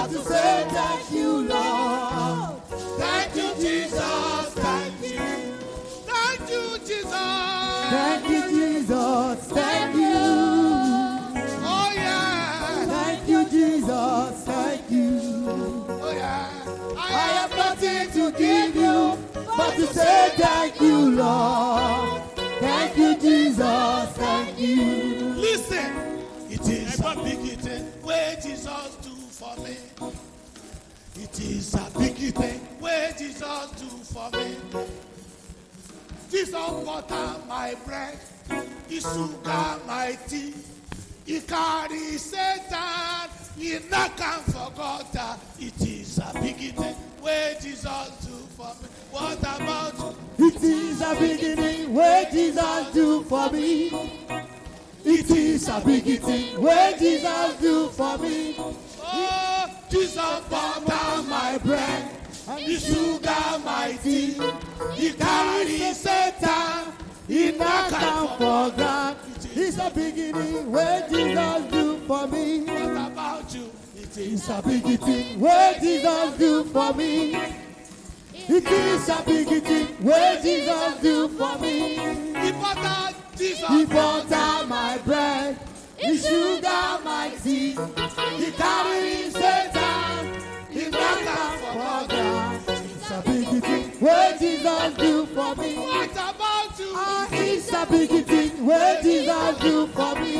but to say thank you, Lord. Thank you, Jesus. Thank you. Thank you, Jesus. Thank you, Jesus. Thank you. Oh, yeah. Thank you, Jesus. Thank you. Oh, yeah. I have nothing to give you, but to say thank you, Lord. Thank you, Jesus. Thank you. Listen. It is a big thing where Jesus do for me. It is a big thing where Jesus do for me. Jesus butter my bread, He sugar my tea. He carry Satan, He not can forget that. It is a big thing where Jesus do for me. What about you? It is a big thing where Jesus do for me. It is a big thing where Jesus do for me. Oh, Jesus butter my bread, and He sugar my tea. He carry Satan, He not can forget. It's a beginning where Jesus do for me. What about you? It is a big thing where Jesus do for me. It is a big thing where Jesus do for me. He butter Jesus. He butter my bread. He sugar my tea. He carry Satan. He not can forget. It's a big thing where Jesus do for me. What about you? It's a big thing where Jesus do for me.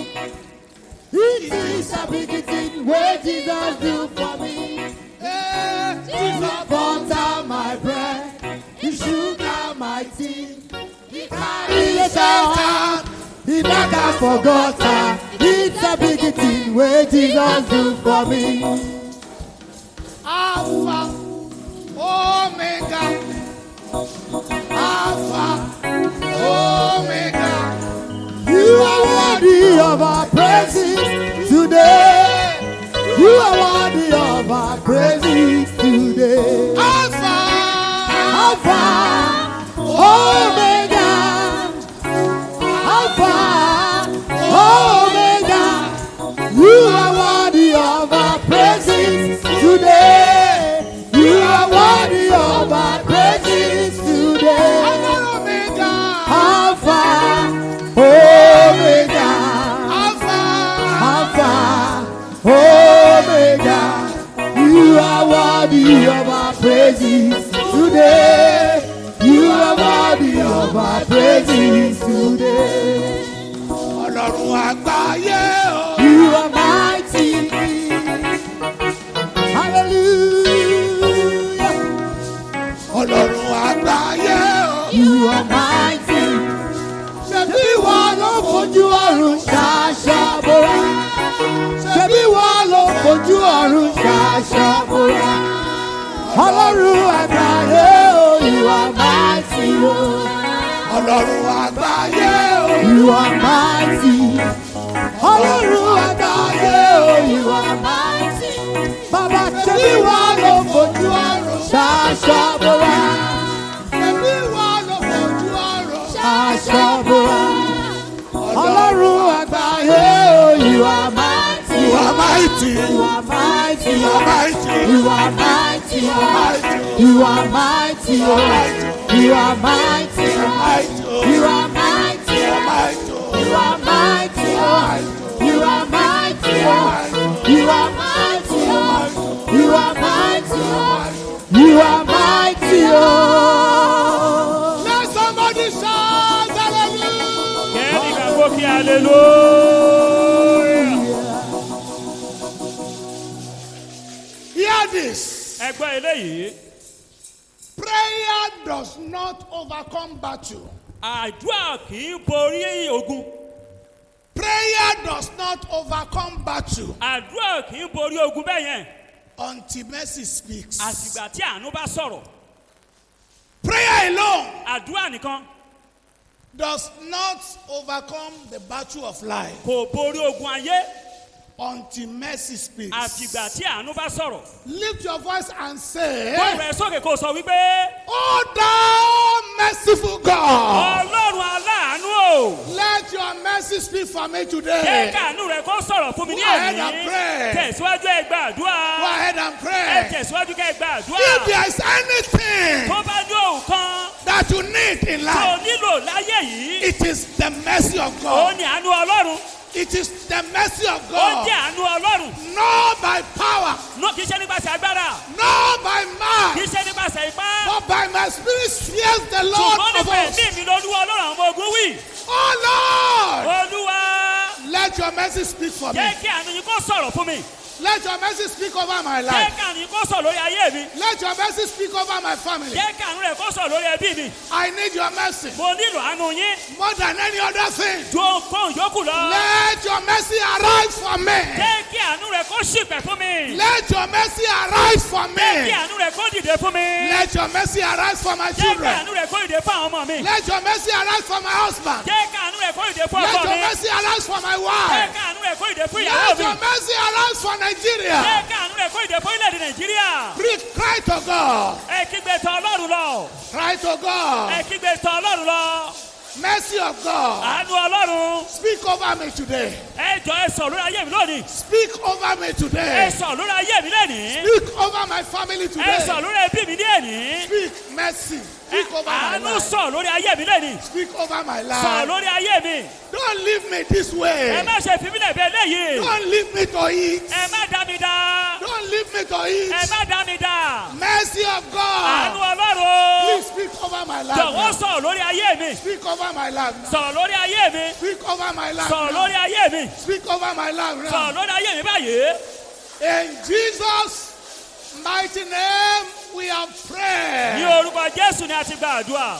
It is a big thing where Jesus do for me. Jesus butter my bread. He sugar my tea. He carry Satan. He not can forget. It's a big thing where Jesus do for me. Alpha, Omega, Alpha, Omega. You are worthy of our praises today. You are worthy of our praises today. Alpha, Alpha, Omega, Alpha, Omega. You are worthy of our praises today. You are worthy of our praises today. Alpha, Omega, Alpha, Alpha, Omega. You are worthy of our praises today. You are worthy of our praises today. Ọlọ́run àgbáyé o. You are mighty. Hallelujah. Ọlọ́run àgbáyé o. You are mighty. Ṣebí wọ́n ló fojú ọ̀run ṣaṣọ bora. Ṣebí wọ́n ló fojú ọ̀run ṣaṣọ bora. Ọlọ́run àgbáyé o. You are mighty o. Ọlọ́run àgbáyé o. You are mighty. Ọlọ́run àgbáyé o. You are mighty. Bàbá ṣebí wọ́n ló fojú ọ̀run ṣaṣọ bora. Ṣebí wọ́n ló fojú ọ̀run ṣaṣọ bora. Ọlọ́run àgbáyé o. You are mighty. You are mighty. You are mighty. You are mighty. You are mighty. You are mighty. You are mighty. You are mighty. You are mighty. You are mighty. You are mighty. You are mighty. You are mighty. You are mighty. You are mighty. Let somebody shout hallelujah. Hallelujah. Hear this. Prayer does not overcome battle. Prayer does not overcome battle. Until mercy speaks. Prayer alone does not overcome the battle of life. Until mercy speaks. Lift your voice and say, oh thou merciful God, o. Let your mercy speak for me Jẹ́ today. káàánú rẹ̀ kó sọ̀rọ̀ fún mi ní Go ahead èmi. and pray. Tẹ̀síwájú ẹ gba àdúrà. Go ahead and Ẹ pray. tẹ̀síwájú kẹ́ ẹ gba If àdúrà. there is anything Tó bá ní òun kan that you need in tó life, nílò láyé yìí, it is the mercy of ó God. ní àánú Ọlọ́run. It is the mercy of Ó God. jẹ́ àánú Ọlọ́run. Not by power, Kì í ṣe nípasẹ̀ agbára. not by Kì might, í ṣe nípasẹ̀ ipá. but by my spirit says the Lord Ṣùgbọ́n of nípa hosts. ẹ̀mí mi lolúwa Ọlọ́run àwọn ọmọ ogun wí. Oh Lord, Olúwa, let your mercy speak for me. jẹ́ kí àánú yín kó sọ̀rọ̀ fún mi. Let your mercy speak over my Jẹ́ life. kí àánú yín kó sọ̀rọ̀ lórí ayé mi. Let your mercy speak over my family. Jẹ́ kí àánú rẹ̀ kó sọ̀rọ̀ lórí ẹbí mi. I need your mercy Mo nílò àánú yín. more than any other thing. Ju ohunkóhun yòókù lọ. Let your mercy arise for me. Jẹ́ kí àánú rẹ̀ kó ṣìpẹ̀ fún mi. Let your mercy arise for Jẹ́ kí me. àánú rẹ̀ kó dìde fún mi. Let your mercy arise for my Jẹ́ kí children. àánú rẹ̀ kó dìde fún àwọn ọmọ mi. Let your mercy arise for my husband. Jẹ́ kí àánú rẹ̀ kó dìde fún Let ọkọ your mi. mercy arise for my Jẹ́ wife. kí àánú rẹ̀ kó dìde fún ìyàwó Let mi. your mercy arise for Jẹ́ Nigeria. kí àánú rẹ̀ kó dìde fún orílẹ̀-èdè Nàìjíríà. Cry to God. Ẹ kígbe tọ̀ Ọlọ́run lọ. Cry to God. Ẹ kígbe tọ̀ Ọlọ́run lọ. Mercy of God. Àánú Ọlọ́run. Speak over me today. Ẹ jọ̀ọ́ ẹ sọ̀ lórí ayé mi lónìí. Speak over me Ẹ today. sọ̀ lórí ayé mi lónìí. Speak over my family Ẹ today. sọ̀ lórí ẹbí mi ní èní. Speak mercy. Speak over my Àánú life. sọ̀ lórí ayé mi lónìí. Speak over my Sọ̀ life. lórí ayé mi. Don't leave me this Ẹ way. má ṣe fi mí lẹ̀ bẹ́ẹ̀ léyìí. Don't leave me to eat. Ẹ má dá mi dá. Don't leave me to Ẹ eat. má dá mi dá. Mercy of Àánú God. Ọlọ́run. Please speak over my life Jọ̀wọ́ now. sọ̀ lórí ayé mi. Speak over my life now. Sọ̀ lórí ayé mi. Speak over my life Sọ̀ now. lórí ayé mi. Speak over my life Sọ̀ now. lórí ayé mi báyìí. In Jesus' mighty name, we have Ní prayed. orúkọ Jésù ni a ti gba àdúrà.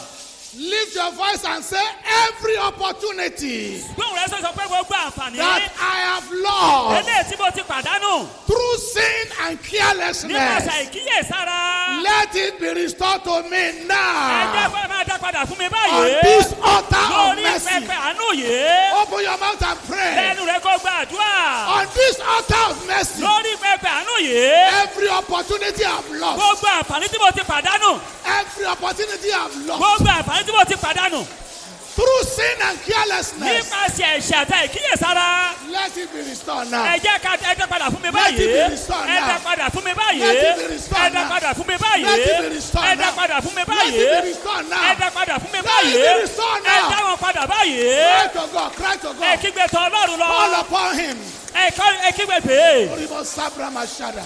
Lift your voice and say, every opportunity Gbóhùn rẹ̀ sọ pé gbogbo àǹfààní. that I have lost Eléyìí tí mo ti pàdánù. through sin and carelessness, Nípasẹ̀ ìkíyèsára. let it be restored to me Ẹ jẹ́ now. pé máa dá padà fún mi On báyìí. this altar of Lórí mercy, pẹpẹ àánú yìí. open your mouth and pray. Lẹ́nu rẹ̀ kó gba àdúrà. On this altar of mercy, Lórí pẹpẹ àánú yìí. every opportunity I've lost, Gbogbo àǹfààní tí mo ti pàdánù. every opportunity I've lost Gbogbo àǹfààní tí mo ti pàdánù. through sin and carelessness, Nípasẹ̀ ẹ̀ṣẹ̀ àti ìkíyèsára. let it be restored now. Ẹ jẹ́ ká ẹ dá padà fún mi Let it be báyìí. restored Ẹ now. dá padà fún mi báyìí. Let it be restored Ẹ dá now. padà fún mi Let báyìí. it be restored Ẹ dá now. padà fún mi Let báyìí. it be restored Ẹ now. dá padà fún mi Let báyìí. it be restored Ẹ now. dá wọn padà báyìí. Cry to God, cry to Ẹ God. kígbe tọ̀ Ọlọ́run Call lọ. upon Him. Ẹ kígbe pè é. Oribo Sabra Mashada.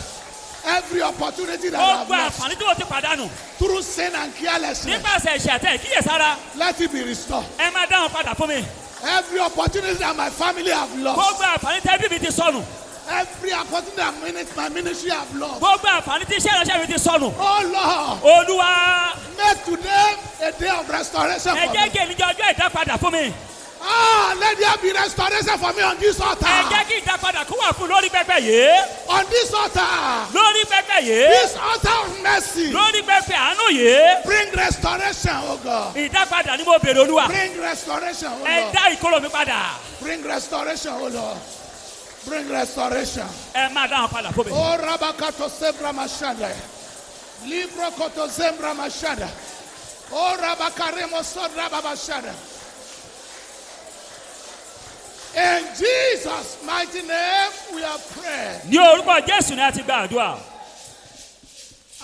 Every opportunity that Gbogbo I've lost àǹfààní tí mo ti pàdánù. through sin and carelessness, Nípasẹ̀ ẹ̀ṣẹ̀ àti ìkíyèsára. let it be restored. Ẹ máa dá wọn padà fún mi. Every opportunity that my family have lost, Gbogbo àǹfààní tẹ́bí mi ti sọnù. every opportunity that my ministry have lost, Gbogbo àǹfààní tí iṣẹ́ ìránṣẹ́ mi ti sọnù. oh Lord, Olúwa, make today a day of restoration ẹ for jẹ́ me. kí ènìyàn ọjọ́ ìdápadà fún mi. Let there be restoration for me on this Ẹ altar. jẹ́ kí ìdápadà kó wà fún lórí pẹpẹ yìí. On this altar, Lórí pẹpẹ yìí. this altar of mercy, Lórí pẹpẹ àánú yìí. bring restoration, oh God. Ìdápadà ni mo bèrè Olúwa. Bring restoration, oh Ẹ Lord. dá ìkorò mi padà. Bring restoration, oh Lord. Bring restoration. Ẹ máa dá wọn padà fún mi. Oh Rabakato Zebra Mashada. Libro Koto Zebra Mashada. Oh Rabakaremo Sodra Babashada. In Jesus' mighty name, we are praying. Ní orúkọ Jésù ni a ti gba àdúrà.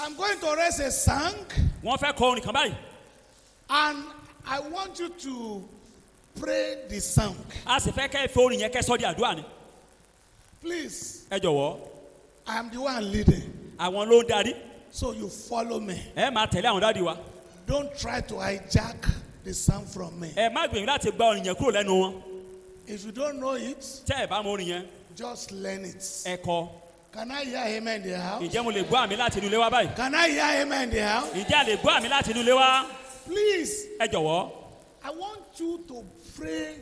I'm going to raise a song, Wọ́n fẹ́ kọ orin kan báyìí. and I want you to pray the song. A sì fẹ́ kẹ́ ẹ fi orin yẹn kẹ́ sọ́ di àdúrà ni. Please, Ẹ jọ̀wọ́, I am the one leading, àwọn ló ń darí. so you follow me. Ẹ máa tẹ̀lé àwọn dádì wa. Don't try to hijack the song from me. Ẹ má gbìyànjú láti gba orin yẹn kúrò lẹ́nu wọn. If you don't know it, Tẹ́ ẹ bá mọ orin yẹn, just learn it. ẹ kọ. Can I hear amen in the house? Ǹjẹ́ mo lè gbọ́ àmì láti inú ilé wa báyìí? Can I hear amen in the house? Ǹjẹ́ a lè gbọ́ àmì láti inú ilé wa? Please, Ẹ jọ̀wọ́, I want you to pray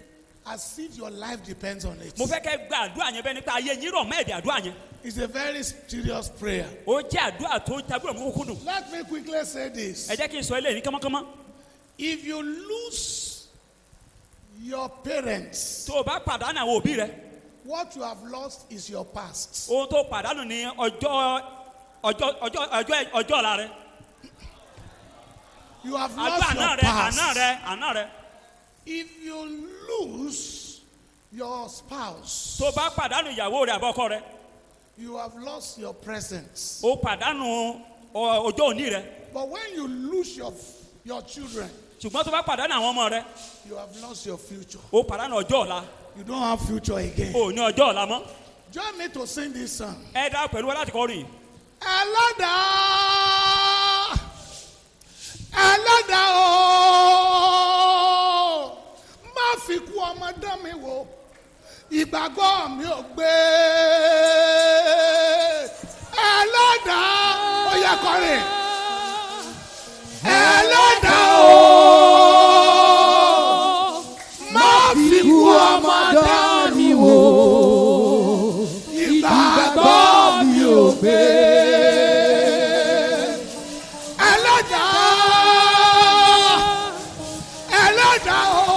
as if your life depends on it. mo fẹ́ kẹ́ gba àdúrà yẹn bẹ́ẹ̀ nípa ayé yín rọ̀ mẹ́ẹ̀dì àdúrà yẹn. It's a very serious prayer. Ó jẹ́ àdúrà tó tagbúrò mú kúkú dùn. Let me quickly say this. Ẹ jẹ́ kí n sọ eléyìí ní kánmọ́kánmọ́. If you lose your parents, Tó o bá pàdánù àwọn òbí rẹ, what you have lost is your past. ohun tó pàdánù ní ọjọ́ ọ̀la rẹ. You have Àdúrà lost àná your rẹ, àná past. rẹ, àná rẹ. If you lose your spouse, tó bá pàdánù ìyàwó rẹ̀ àbọ̀kọ rẹ̀. you have lost your presence. ó pàdánù ọjọ́ òní rẹ̀. But when you lose your children, ṣùgbọ́n tó bá pàdánù àwọn ọmọ rẹ̀. you have lost your future. ó pàdánù ọjọ́ ọ̀la. You don't have future again. ó ní ọjọ́ ọ̀la mọ́. Join me to sing this song. ẹ dá pẹ̀lú wa láti kọrin. Ẹlẹ́dàá, ẹlẹ́dàá o, má fi kú ọmọ dán mi wò, ìgbàgbọ́ mi ò gbé. Ẹlẹ́dàá, ó yẹ kọrin. Ẹlẹ́dàá o, má fi kú ọmọ dán mi wò, ìgbàgbọ́ mi ò gbé. Ẹlẹ́dàá o,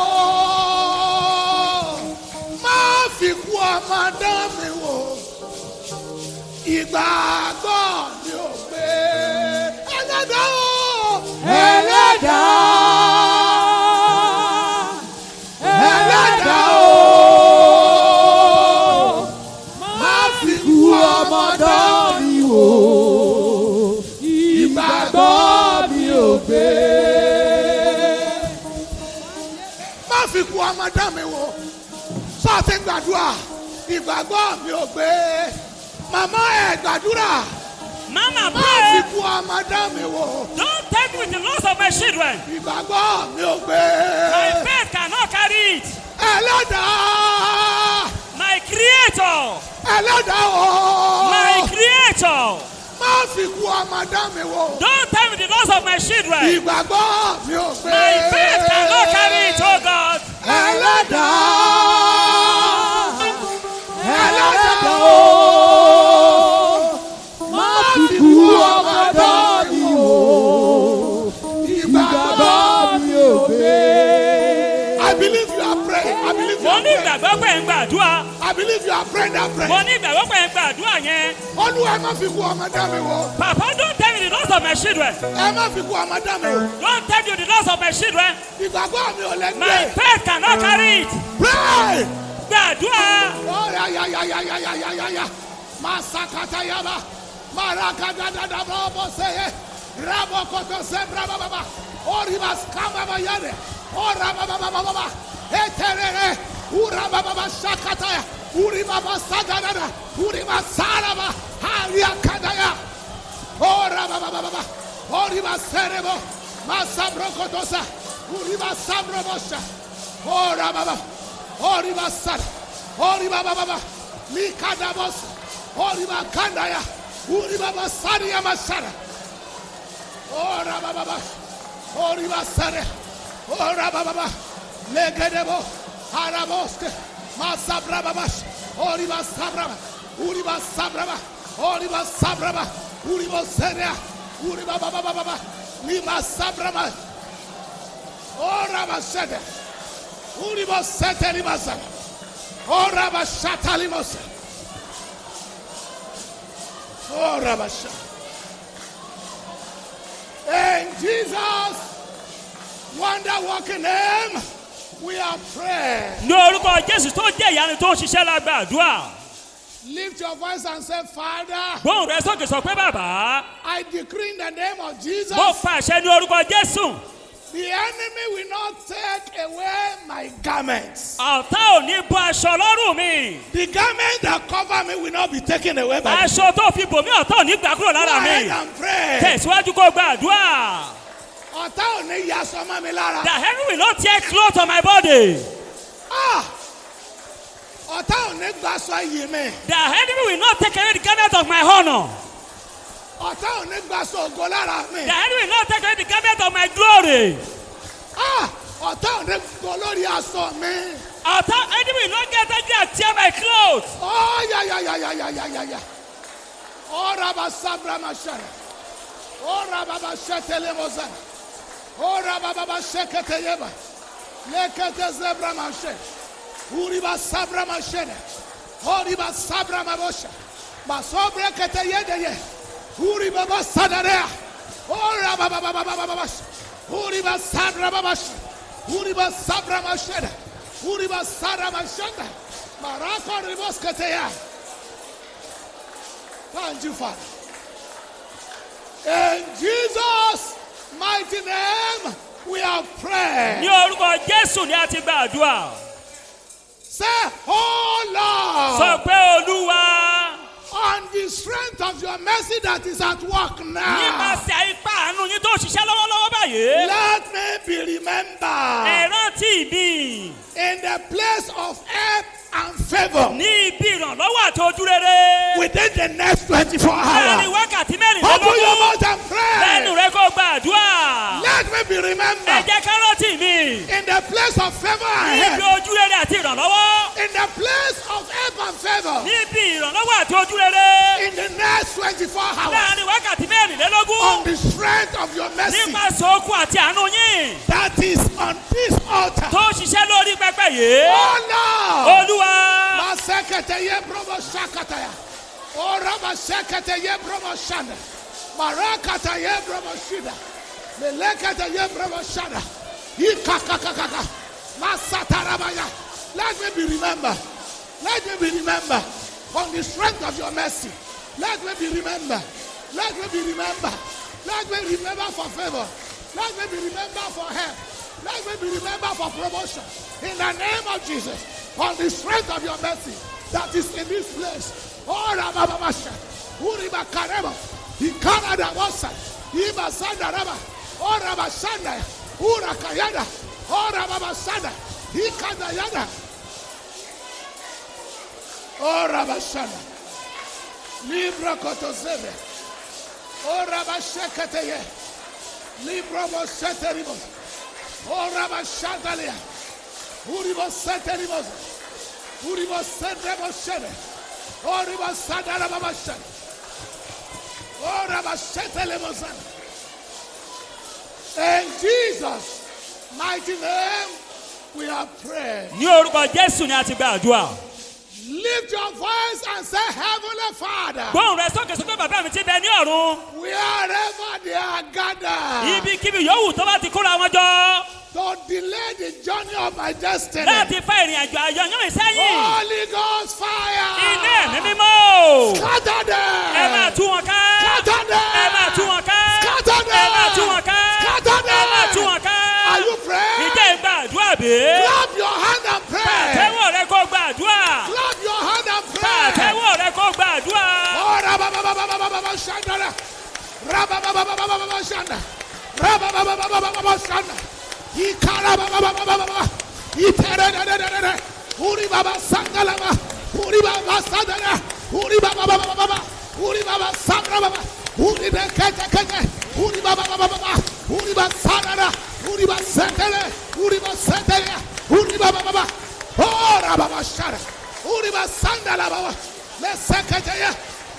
má fi kú ọmọ dán mi wò, ìgbàgbọ́ mi ò gbé. Ẹlẹ́dàá o, ẹlẹ́dàá, ẹlẹ́dàá o, má fi kú ọmọ dán mi wò, ìgbàgbọ́ mi ò gbé. Má fi kú ọmọ dán mi wò, sọ́ọ̀tì gbàdúrà, ìgbàgbọ́ mi ò gbé. Màmá ẹ̀ gbàdúrà. Mama, Má fi kú ọmọ dán mi wò. don't take me with the loss of my children. Ìgbàgbọ́ mi ò gbé. My faith cannot carry it. Ẹlẹ́dàá, My creator. ẹlẹ́dàá o, My creator. má fi kú ọmọ dán mi wò. Don't take me with the loss of my children. Ìgbàgbọ́ mi ò gbé. My faith cannot carry it, oh God. Ẹlẹ́dàá, ẹlẹ́dàá o, má fi kú ọmọ dán mi wò. Ìgbàgbọ́ mi ò gbé. I believe you are praying. I believe you Mo are ní praying. ìgbàgbọ́ pé ń gbàdúrà. I believe you are praying that prayer. Mo ní ìgbàgbọ́ pé ń gbàdúrà yẹn. Olúwa má fi kú ọmọ dán mi wò. Papa, don't take me with the loss of my children. Ẹ má fi kú ọmọ dán mi wò. Don't take me with the loss of my children. Ìgbàgbọ́ mi ò lè My gbé. faith cannot carry it. Pray. Gbàdúrà. Oh ya ya ya ya ya ya ya ya ya. Masakata yaba. Marakada da da bobo seye. Rabo koto sebra baba baba. Oribas kama bayane. Ora baba baba baba. Eterere. Ura baba baba shakata ya. Uri baba sadada. Uri basaraba. Haria kadaya. Ora baba baba baba. Oriba serebo. Masabro kotosa. Uri basabro bosha. Ora baba. Oriba sad. Oriba baba baba. Mikada bos. Oriba kandaya. Uriba basari ya masara. Ora baba baba. Oriba sare. Ora baba baba. Legedebo. Araboske. Masabra baba. Oriba sabraba. Uriba sabraba. Oriba sabraba. Uriba seria. Uriba baba baba. Lima sabraba. Ora basede. Uriba sete limasa. Ora bashata limasa. Ora bashata. In Jesus' wonder working name, we are praying. Ní orúkọ Jésù tó jẹ́ ìyanu tó ń ṣiṣẹ́ lágbàdúrà. Lift your voice and say, Father, Gbóhùn rẹ sókè sọ pé bàbá. I decree in the name of Jesus, Mo pàṣẹ ní orúkọ Jésù. the enemy will not take away my garments. Ọ̀tá ò ní bọ́ aṣọ lọ́rùn mi. The garment that cover me will not be taken away by me. Aṣọ tó fi bò mí ọ̀tá ò ní gbà kúrò Go lára ahead mi. and pray. Tẹ̀síwájú kó gbàdúrà. Ọ̀tá ò ní yà sọ́mọ́ mi lára. The enemy will not tear clothes on my body. Ah! Ọ̀tá ò ní gbà sọ iyì mi. The enemy will not take away the garment of my honor. Ọ̀tá ò ní gbà sọ ògo lára mi. The enemy will not take away the garment of my glory. Ah! Ọ̀tá ò ní gbọ́ lórí aṣọ mi. Ọ̀tá enemy will not get angry and tear my clothes. Oh, ya. Oh, Rabba Sabra Mashara. Oh, Rabba Shetele Mozana. Oh, Rabba Shekete Yeba. Lekete Zebra Mashe. Uriba Sabra Mashene. Uriba Sabra Mabosha. Masobra Kete Yede. Uriba Sadarea. Oh, Rabba Uriba Sabra Babash. Uriba sabra mashada. Uriba sara mashada. Marako ribos kateya. Thank you, Father. In Jesus' mighty name, we are praying. Ní orúkọ Jésù ni a ti gba àdúrà. Say, oh Lord. Sọ pé Olúwa. On the strength of your mercy that is at work now. Nípasẹ̀ ipá àánú yín tó ṣiṣẹ́ lọ́wọ́lọ́wọ́ báyìí. Let me be remembered. Ẹ rántí mi. In the place of help and favor. Ní ibi ìrànlọ́wọ́ àti ojú rere. Within the next 24 Láàrin hours. wákàtí Open your mẹ́rìnlélógún. mouth and pray. Lẹ́nu rẹ kó gba àdúrà. Let me be Ẹ remembered. jẹ́ ká rántí mi. In the place of favor and Ní ibi help. ojú rere àti ìrànlọ́wọ́. In the place of help and favor. Ní ibi ìrànlọ́wọ́ àti ojú rere. In the next 24 hours. Láàrin wákàtí mẹ́rìnlélógún. On the strength of your mercy. Nípasẹ̀ okun àti àánú yín. That is on this altar. Tó ṣiṣẹ́ lórí pẹpẹ yìí. Oh Lord. Olúwa. Masekete ye bromo shakataya. O raba sekete ye bromo shanda. Marakata ye bromo shida. Melekete ye bromo shanda. Ikakakakaka. Masatarabaya. Let me be remembered. Let me be remembered. On the strength of your mercy. Let me be remembered. Let me be remembered. Let me remember for favor. Let me be remembered for help. Let me be remembered for promotion. In the name of Jesus. On the strength of your mercy that is in this place. Oh, Rababasha. Uriba Kareba. Ikanada Wasa. Iba Sanda Raba. Oh, Rabashanda. Ura Kayada. Oh, Rababasanda. Ikadayada. Oh, Rabashanda. Libra Kotozebe. Oh, Rabashekateye. Libra Moseteribos. Oh, Rabashandalia. Uribo Seteribos. Uribo Seteribos. Oh, Ribo Sadarabashan. Oh, Rabashetelebos. In Jesus' mighty name, we are praying. Ní orúkọ Jésù ni a ti gba àdúrà. Lift your voice and say, Heavenly Father. Gbóhùn rẹ sókè sókè bàbá mi ti bẹ ní ọ̀run. Wherever they are gathered. Ibikíbi yòówù tó bá ti kóra wọn jọ. To delay the journey of my destiny. Láti fa ìrìn àjò àyànyán mi sẹ́yìn. Holy Ghost fire. Iná ẹ̀mí mímọ́. Scatter them. Ẹ máa tú wọn ká. Scatter them. Ẹ máa tú wọn ká. Scatter them. Ẹ máa tú wọn ká. Scatter them. Ẹ máa tú wọn ká. Are you praying? Ìjẹ́ ìgbà àdúrà bèé. Clap your hand and pray. Tẹ́wọ́ rẹ kó gba àdúrà. Clap your hand and pray. Tẹ́wọ́ rẹ kó gba àdúrà. Oh, Rabababababababa Shandara. Rabababababababa Shanda. Rabababababababa Shanda. Ikarabababababa. Itererererere. Uri Baba Sandalama. Uri Baba Sadara. Uri Baba. Uri Baba Sabrababa. Uri Bekete. Uri Baba. Uri Baba Sadara. Uri Baba Setele. Uri Baba Setele. Uri Baba. Oh, Rababa Shara. Uri Baba Sandala Baba. Lesekete.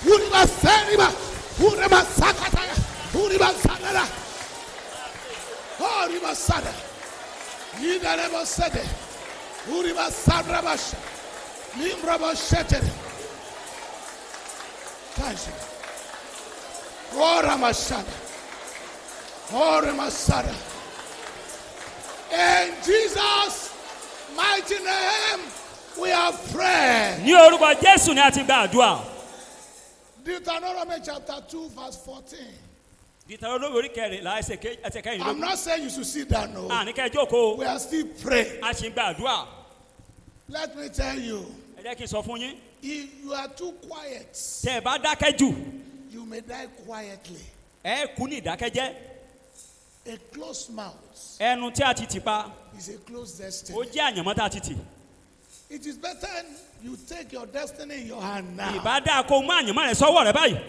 Uri Baba Seriba. Uri Baba Sakataya. Uri Baba Sadara. Oh, Uri Baba Sadara. Yidarebo Sede. Uri Baba Sabrabash. Limbrabo Shetere. Thank you. Oh, Ramashada. Oh, Ramasada. In Jesus' mighty name, we are praying. Ní orúkọ Jésù ni a ti gba àdúrà. Deuteronomy chapter 2, verse 14. Deuteronomy orí kẹrìnlá ẹsẹ̀ kẹrìnlá. I'm not saying you should sit down, no. Àní kẹ́ jókòó. We are still praying. A ṣì ń gba àdúrà. Let me tell you, Ẹ jẹ́ kí n sọ fún yín. if you are too quiet, Tẹ́ ẹ bá dákẹ́ jù, you may die quietly. ẹ kú ní ìdákẹ́jẹ́. A closed mouth Ẹnu tí a ti tì pa, is a closed ó destiny. jẹ́ àyànmọ́ tá a ti tì. It is better you take your destiny in your hand now Ìbá dáa kó mú àyànmọ́ rẹ sọ́wọ́ rẹ báyìí.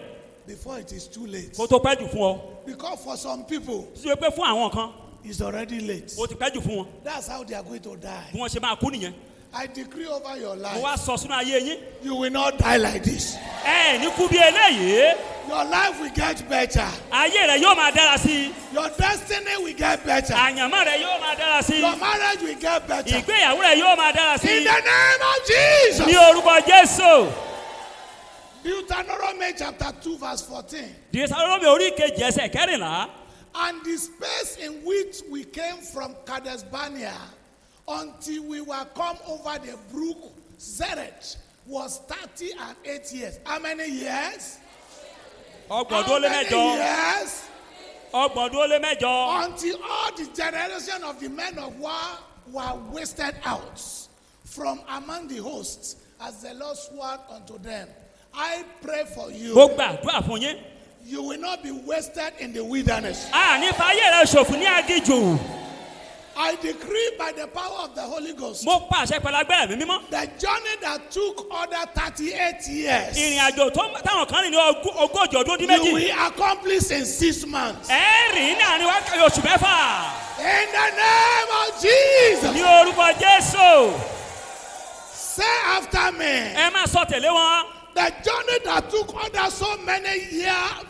before it is too late. Kó tó pẹ́ jù fún ọ. Because for some people, Tí o pé fún àwọn kan, it's already late. ó ti pẹ́ jù fún wọn. That's how they are going to die. Bí wọ́n ṣe máa kú nìyẹn. I decree over your Mo life, wá sọ sínú ayé yín. you will not die like this. Ẹ ní kú bí eléyìí. Your life will get better. Ayé rẹ yóò máa dára sí i. Your destiny will get better. Àyànmọ́ rẹ yóò máa dára sí Your i. marriage will get better. Ìgbéyàwó rẹ yóò máa dára sí In i. the name of Jesus. Ní orúkọ Jésù. Deuteronomy chapter 2, verse 14. Deuteronomy orí kejì ẹsẹ̀ kẹrìnlá. And the space in which we came from Kadesh Barnea until we were come over the brook Zereth was 38 years. How many years? How many years? Until all the generation of the men of war were wasted out from among the hosts, as the Lord swore unto them. I pray for you. You will not be wasted in the wilderness. I decree by the power of the Holy Ghost, the journey that took other 38 years, you will accomplish in 6 months. In the name of Jesus. Say after me. The journey that took others so many years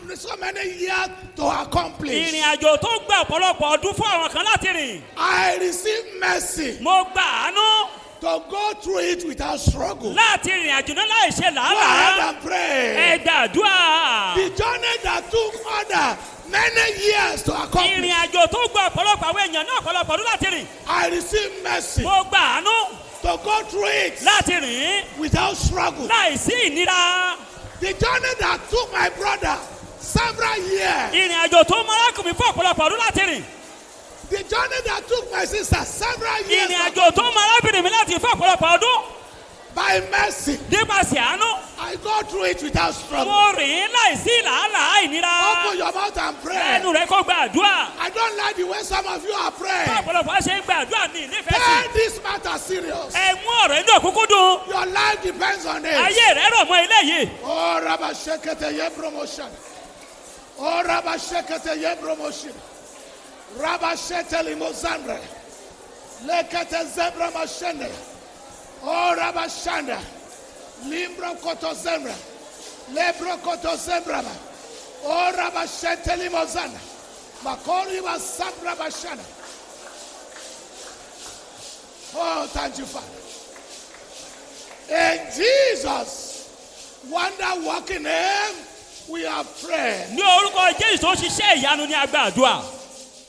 to accomplish. I receive mercy to go through it without struggle. Go ahead and pray. The journey that took others many years to accomplish. I receive mercy to go through it without struggle. The journey that took my brother several years. The journey that took my sister several years. By mercy, I go through it without struggle. Open your mouth and pray. I don't like the way some of you are praying. Take this matter serious. Your life depends on it. Oh, Rabba Shekete ye promotion. Oh, Rabba Shekete ye promotion. Rabba Shete limozandre. Lekete zebra mashende. Oh, Rabba Shanda. Limbro koto zebra. Lebro koto zebra. Oh, Rabba Shete limozanda. Makori was sabra bashana. Oh, thank you, Father. In Jesus' wonder working name, we are praying.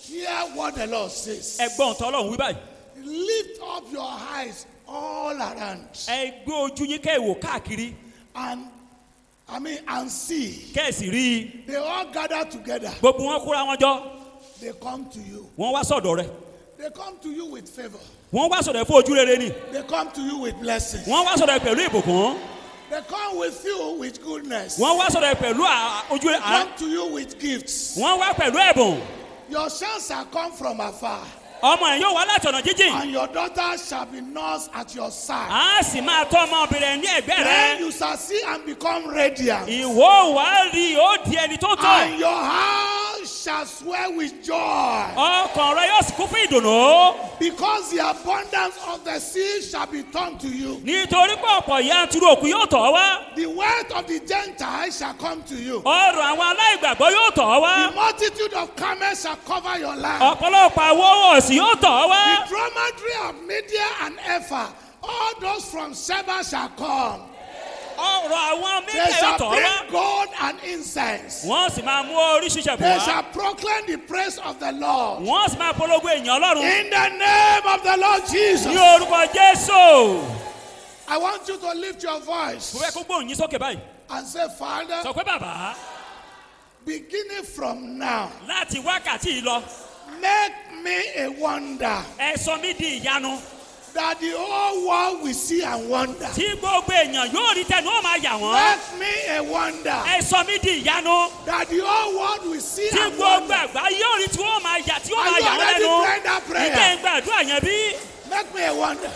Hear what the Lord says. Lift up your eyes all around. And see. They all gather together. They come to you. They come to you with favor. They come to you with blessings. They come with you with goodness. They come to you with gifts. Your sons shall come from afar. And your daughter shall be nursed at your side. Then you shall see and become radiant. And your house shall swell with joy. Because the abundance of the sea shall be turned to you. The wealth of the Gentiles shall come to you. The multitude of camels shall cover your land. The dromedary of Media and Ephah, all those from Sheba shall come. They shall bring gold and incense. They shall proclaim the praise of the Lord. In the name of the Lord Jesus. I want you to lift your voice and say, Father, beginning from now, make me a wonder that the whole world will see and wonder. Make me a wonder that the whole world will see and wonder. Are you already praying that prayer? Make me a wonder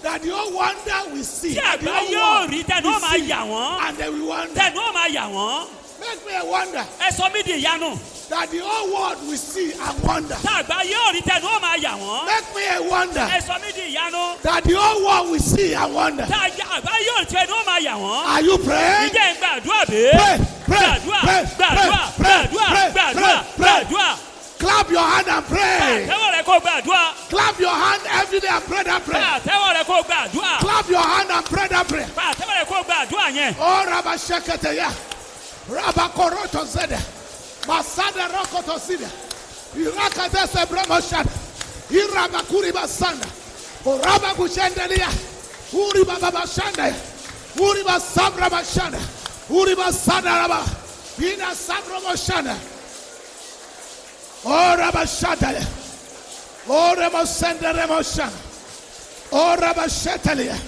that the whole wonder will see. And the whole world will see and they will wonder. Make me a wonder that the whole world will see and wonder. Make me a wonder that the whole world will see and wonder. Are you praying? Pray. Clap your hand and pray. Clap your hand every day and pray that prayer. Clap your hand and pray that prayer. Oh, Rabba Shekete ya. Rabba Koroto Zede. Masada Roko Rakotosida. Irakata Sebramoshad. Irabakuri Basanda. Oraba Gushendalia. Uriba Babashanda. Uriba Sabra Bashanda. Uriba Sadaraba. Ina Sabra Moshanda. Oraba Shadale. Oraba Sendere Moshanda. Oraba Shetalia.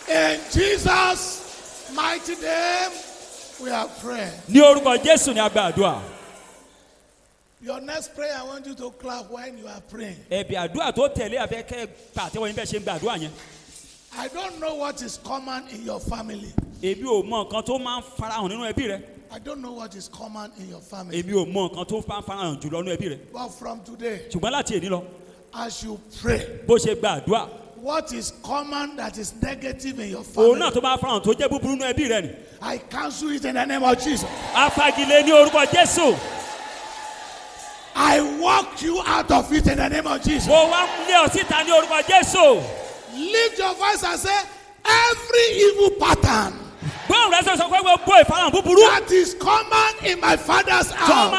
In Jesus' mighty name, we are praying. Your next prayer, I want you to clap when you are praying. I don't know what is common in your family. I don't know what is common in your family. But from today, as you pray, what is common that is negative in your family, I cancel it in the name of Jesus. I walk you out of it in the name of Jesus. Lift your voice and say, every evil pattern that is common in my father's house,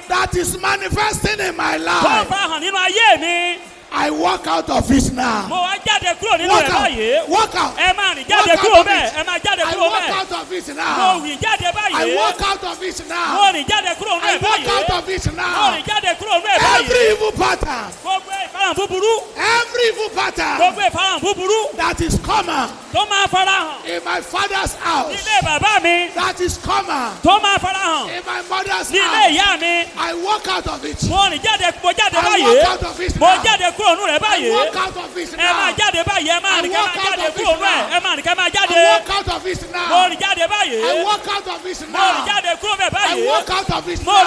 that is manifesting in my life, I walk out of it now. Walk out. Walk out. Walk out of it. I walk out of it now. I walk out of it now. I walk out of it now. Every evil pattern. Every evil pattern that is common in my father's house, that is common in my mother's house, I walk out of it. I walk out of it now. I walk out of it now. I walk out of it now. I walk out of it now. I walk out of it now. I walk out of it now. I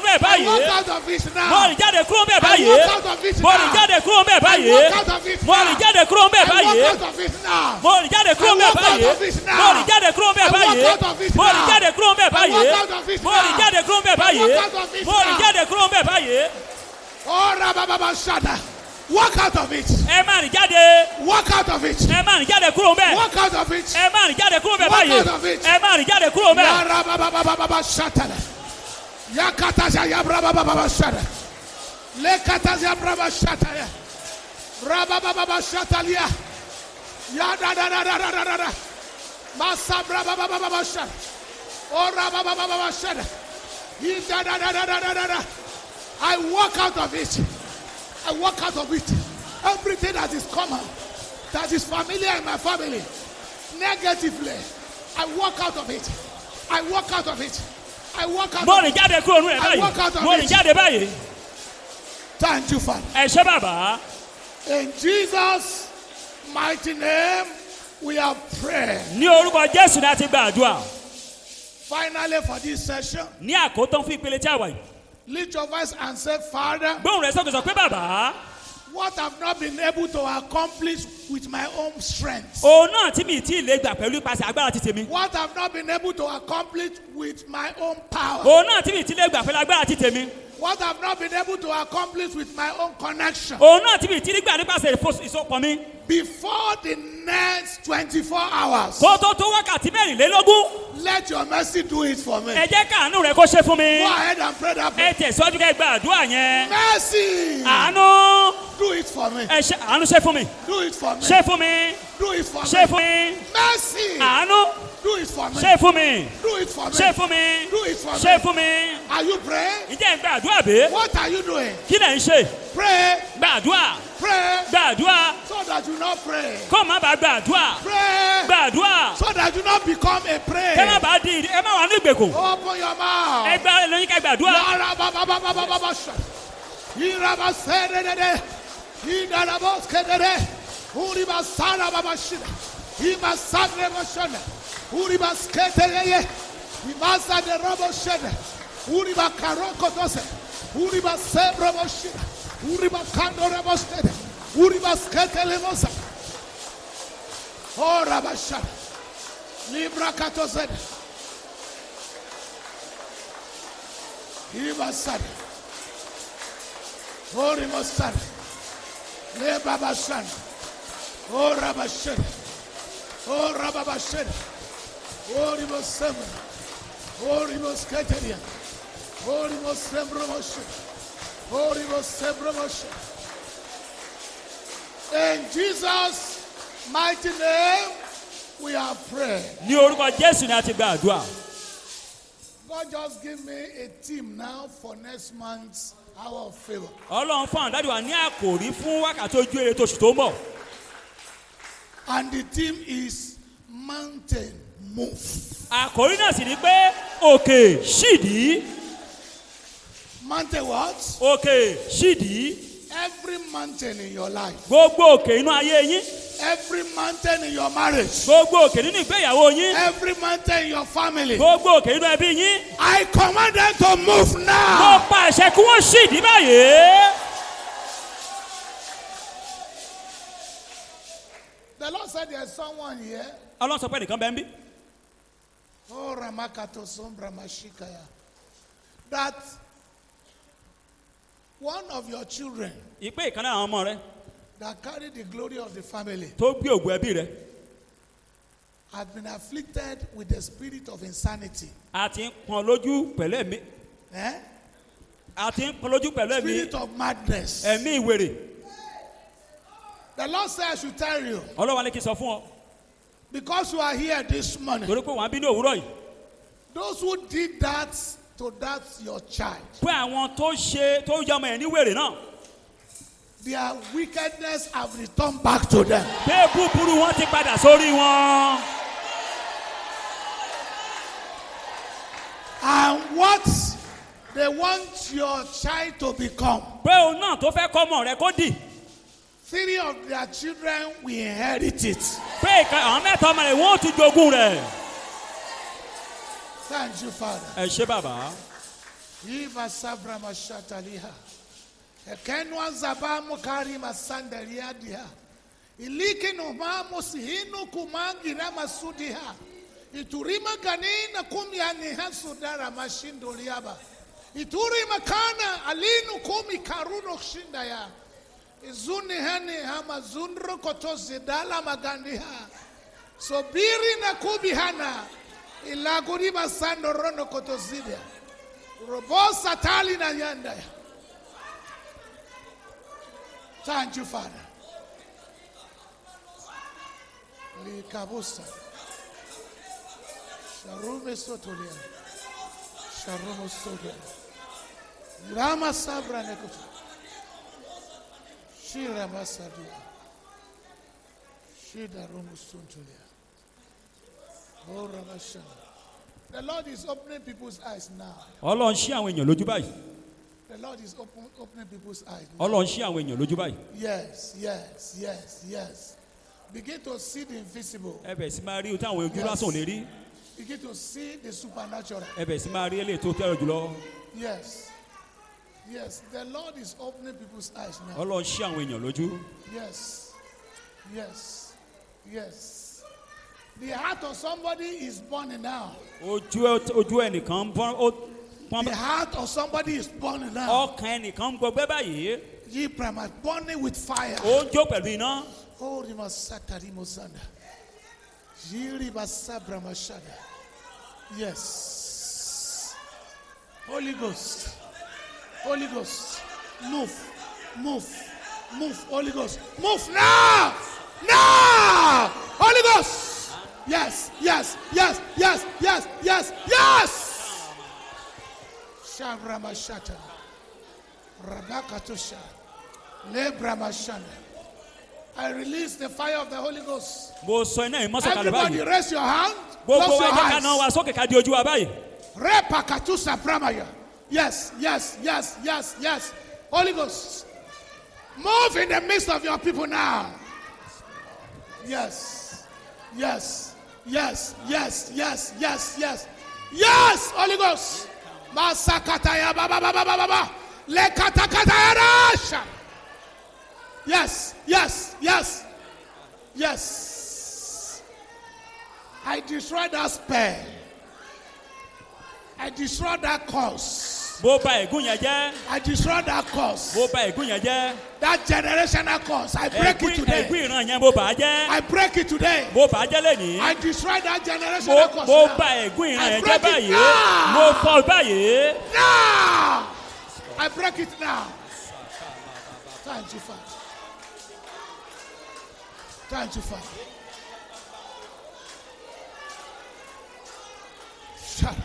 walk out of it now. I walk out of it now. I walk out of it now. I walk out of it now. I walk out of it now. I walk out of it now. I walk out of it now. I walk out of it now. I walk out of it now. Oh, Rababa Shada. Walk out of it. Walk out of it. Walk out of it. Walk out of it. Rababa Shata. Yakataja Yabraba Shada. Lekataja Braba Shata. Rababa Shatalia. Yada da da da da da da. Masa Braba Shada. Oh, Rababa Shada. Da da da da da da da. I walk out of it. I walk out of it. Everything that is common, that is familiar in my family, negatively, I walk out of it. I walk out of it. I walk out of it. I walk out of it. Thank you, Father. In Jesus' mighty name, we are praying. Finally, for this session, lift your voice and say, Father, what I've not been able to accomplish with my own strength, what I've not been able to accomplish with my own power, what I've not been able to accomplish with my own connection, before the next 24 hours, let your mercy do it for me. Go ahead and pray that prayer. Mercy, do it for me. Do it for me. Do it for me. Mercy, do it for me. Do it for me. Do it for me. Are you praying? What are you doing? Pray. Pray. So that you not pray. Pray. So that you not become a prayer. Open your mouth. Oh, Rabashad. Libra Katozed. Ibasad. Oh, Rimosad. Le Babashan. Oh, Rabashad. Oh, Rababashad. Holy Mosem. Holy Moscateria. Holy Mosembromotion. Holy Mosembromotion. In Jesus' mighty name, we are praying. Ní orúkọ Jésù ni a ti gba àdúrà. God just give me a team now for next month's hour of favour. Ọlọ́run fún àwọn dáàdi wa ní àkòrí fún wákàtí ojú ere tóṣù tó ń bọ̀. And the theme is mountain move. Àkòrí náà sì ni pé òkè ṣídìí. Mountain what? Òkè ṣídìí. Every mountain in your life. Gbogbo òkè inú ayé yín. Every mountain in your marriage. Gbogbo òkè nínú ìgbéyàwó yín. Every mountain in your family. Gbogbo òkè nínú ẹbí yín. I command them to move now. Mo pa àṣẹ kí wọ́n ṣídìí báyìí. The Lord said there is someone here. Ọlọ́run sọ pé nìkan bẹ́ẹ̀ ń bí. Oh, Ramakato Sombra Mashikaya. That one of your children Ìpè ìkan náà àwọn ọmọ rẹ that carry the glory of the family tó gbé ògùn ẹbí rẹ. has been afflicted with the spirit of insanity. A ti ń pọn lójú pẹ̀lú ẹ̀mí. A ti ń pọn lójú pẹ̀lú ẹ̀mí. Spirit of madness. Ẹ̀mí ìwèrè. The Lord said I should tell you. Ọlọ́run ní kí n sọ fún ọ. Because you are here this morning. Torí pé wọ́n á bí ní òwúrọ̀ yìí. Those who did that to that your child. Pé àwọn tó ṣe tó yọ ọmọ ẹ̀ ní wèrè náà. Their wickedness have returned back to them. Pé búburú wọn ti padà sórí wọn. And what they want your child to become. Pé òun náà tó fẹ́ kọ́ ọmọ rẹ kó dì. 3 of their children will inherit it. Pé àwọn mẹ́ta ọmọ rẹ̀ wọ́n ó tún jogún rẹ̀. Thank you, Father. Ẹ ṣé bàbá. Iva sabra mashataliha. Ekenwa zabamu kari masandaria diha. Iliki no mamu sihinu kumangi ramasudiha. Iturima ganina kumyani hasudara mashindo liaba. Iturima kana alinu kumi karuno shindaya. Izuni hani hama zundro kotozi dala magandiha. Sobiri na kubihana. Ilaguri masando rono kotozidia. Robosa tali na yanda. Thank you, Father. Likabusa. Sharume sotolia. Sharumo sotolia. Rama sabra nekoto. Shira masadia. Shida rumu suntulia. Oh, Ramashana. The Lord is opening people's eyes now. Ọlọ́run ṣí àwọn èèyàn lójú báyìí. The Lord is opening people's eyes now. Ọlọ́run ṣí àwọn èèyàn lójú báyìí. Yes, yes, yes, yes. Begin to see the invisible. Ẹ bẹ̀rẹ̀ sí máa rí ohun tí àwọn ojú lásán ò lè rí. Begin to see the supernatural. Ẹ bẹ̀rẹ̀ sí máa rí eléyìí tó tẹ́rọ jùlọ. Yes. Yes, the Lord is opening people's eyes now. Ọlọ́run ṣí àwọn èèyàn lójú. Yes. Yes. Yes. The heart of somebody is burning now. Ojú ẹnìkan pọ́n. The heart of somebody is burning now. Ọkàn ẹnìkan gbọgbẹ́ báyìí. Ye Brahma, burning with fire. Ó ń jó pẹ̀lú iná. Oh, Rimasatari Mosanda. Jiri Basabra Mashada. Yes. Holy Ghost. Holy Ghost. Move. Move. Move. Holy Ghost. Move now. Now. Holy Ghost. Yes. Yes. Yes. Yes. Yes. Yes. Yes. Shavra Mashata. Rabakatusha. Lebra Mashanda. I release the fire of the Holy Ghost. Mo sọ iná ìmọ́sọ̀kalẹ̀ Everybody báyìí. raise your hand. Gbogbo Close wa your ẹ̀jẹ̀ ká náà wá eyes. sókè ká di ojú wa báyìí. Repakatusa pramaya. Yes, yes, yes, yes, yes. Holy Ghost. Move in the midst of your people now. Yes. Yes. Yes. Yes. Yes. Yes. Yes. Yes. Holy Ghost. Masakataya baba baba baba. Lekatakataya rasha. Yes. Yes. Yes. Yes. I destroy that spell. I destroy that curse. Mo ba ègún yẹn jẹ́. I destroy that curse. Mo ba ègún yẹn jẹ́. That generational curse. I break it today. Ègún ìran yẹn mo bà á jẹ́. I break it today. Mo bà á jẹ́ lẹ́nìí. I destroy that generational curse. Mo ba ègún ìran yẹn jẹ́ báyìí. Mo fọ́ báyìí. Now. I break it now. Thank you, Father. Thank you, Father. Shut up.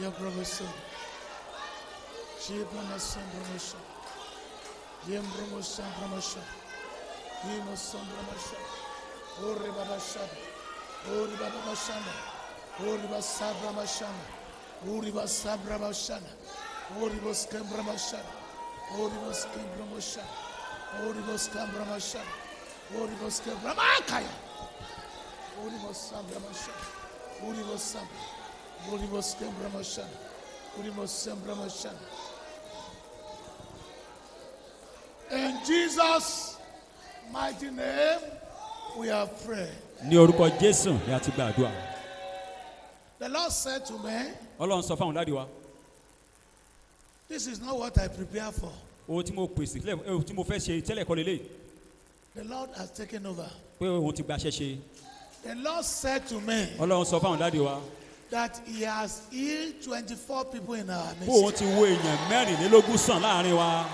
Your promotion. Your promotion, promotion. Your promotion, promotion. Your promotion, promotion. Ori Baba Shada. Ori Baba Shada. Ori Baba Sabra Mashana. Ori Baba Sabra Mashana. Ori Baba Skambra Mashana. Ori Baba Skambra Mashana. Ori Baba Skambra Mashana. Ori Baba Skambra Makaya. Ori Baba Sabra Mashana. Ori Baba Sabra. Ori Baba Skambra Mashana. Ori Baba Skambra Mashana. In Jesus' mighty name, we have prayed. Ní orúkọ Jésù ni a ti gba àdúrà. The Lord said to me, Ọlọ́run sọ fáwọn dáàdi wa. This is not what I prepared for. Ohun tí mo pèsè ohun tí mo fẹ́ ṣe tẹ́lẹ̀ kọ́ lélẹ̀. The Lord has taken over. Pé òun ti gba aṣẹ́ ṣe. The Lord said to me Ọlọ́run sọ fáwọn dáàdi wa. that He has healed 24 people in our Pé òun midst. ti wo èèyàn mẹ́rìnlélógún sàn láàrin wa.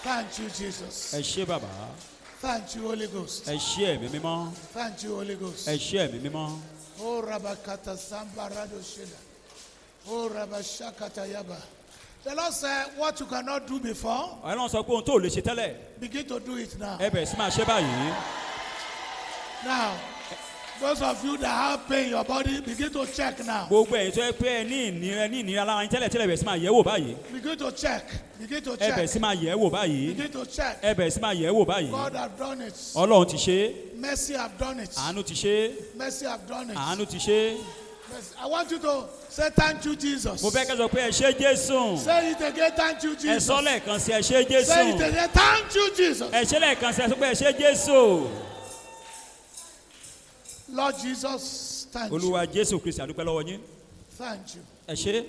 Thank you, Jesus. Ẹ ṣé bàbá. Thank you, Holy Ghost. Ẹ ṣé ẹ̀mí mímọ́. Thank you, Holy Ghost. Ẹ ṣé ẹ̀mí mímọ́. Oh, Rabakata Sambarado Shida. Oh, Rabashakata Yaba. The Lord said, what you cannot do before, Ọlọ́run sọ pé ohun tó lè ṣe tẹ́lẹ̀. begin to do it now. Ẹ bẹ̀rẹ̀ sí máa ṣe báyìí. Now, those of you that have pain in your body, begin to check now. Gbogbo ẹ̀yin tó yẹ pé ẹ ní ìnira lára yín tẹ́lẹ̀ bẹ̀rẹ̀ sí máa yẹ̀ wò báyìí. Begin to check. Begin to Ẹ bẹ̀rẹ̀ check. sí máa yẹ̀ wò báyìí. Begin to check. Ẹ bẹ̀rẹ̀ sí máa yẹ̀ wò báyìí. God have done it. Ọlọ́run ti ṣe. Mercy have done it. Àánú ti ṣe. Mercy have done it. Àánú ti ṣe. Mercy. I want you to say thank you, Jesus. Mo fẹ́ kẹ́ sọ pé ẹ ṣé Jésù. Say it again, thank you, Ẹ Jesus. sọ lẹ́ẹ̀kan sí ẹ ṣé Jésù. Say it again, thank you, Jesus. Ẹ ṣé lẹ́ẹ̀kan sí ẹ sọ pé ẹ ṣé Jésù. Lord Jesus, thank you. Olúwa Jésù Kristi a dúpẹ́ lọ́wọ́ yín. Thank you. Ẹ ṣé.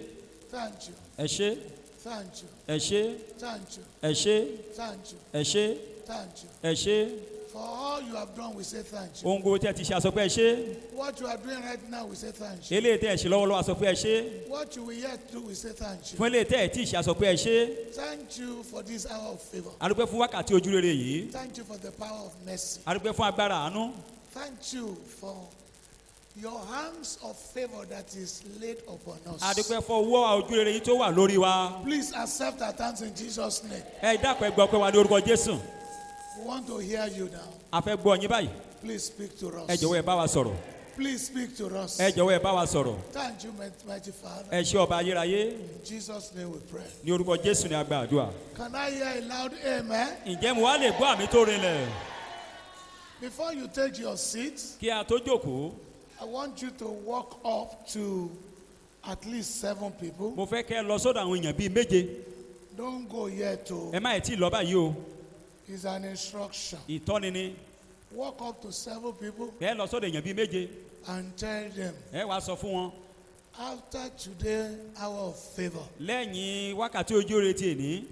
Thank you. Ẹ ṣé. Thank you. Ẹ ṣé. Thank you. Ẹ ṣé. Thank you. Ẹ ṣé. Thank you. Ẹ ṣé. For all you have done, we say thank you. Ohun gbogbo tí ẹ ti ṣe a sọ pé ẹ ṣé. What you are doing right now, we say thank you. Eléyìí tẹ́ ẹ ṣe lọ́wọ́lọ́wọ́ a sọ pé ẹ ṣé. What you will yet do, we say thank you. Fún eléyìí tẹ́ ẹ tí ì ṣe a sọ pé ẹ ṣé. Thank you for this hour of favor. A dúpẹ́ fún wákàtí ojú rere yìí. Thank you for the power of mercy. A dúpẹ́ fún agbára àánú. Thank you for your hands of favor that is laid upon A us. dúpẹ́ fún ọwọ́ ojú rere yìí tó wà lórí wa. Please accept our thanks in Jesus' name. Ẹ dákun ẹ gbọ́ pé wà ní orúkọ Jésù. We want to hear you now. A fẹ́ gbọ́ yín báyìí. Please speak to Ẹ us. jọ̀wọ́ ẹ bá wa sọ̀rọ̀. Please speak to us. Ẹ jọ̀wọ́ ẹ bá wa sọ̀rọ̀. Thank you, mighty Father. Ẹ ṣé ọba ayérayé. In Jesus' name we pray. Ní orúkọ Jésù ni a gba àdúrà. Can I hear a loud amen? Ǹjẹ́ mo wá lè gbọ́ àmì tó rinlẹ̀? Before you take your seat, Kí a tó jókòó, I want you to walk up to at least 7 people. mo fẹ́ kẹ́ ẹ lọ sọ́dọ̀ àwọn èèyàn bíi méje. Don't go yet. Ẹ má ẹ̀ tí ì lọ báyìí o. It's an instruction. Ìtọ́ni ni. Walk up to 7 people Ẹ lọ sọ́dọ̀ èèyàn bíi méje. and tell them, Ẹ wá sọ fún wọn. after today, hour of favor, Lẹ́yìn wákàtí ojú rere ti èní.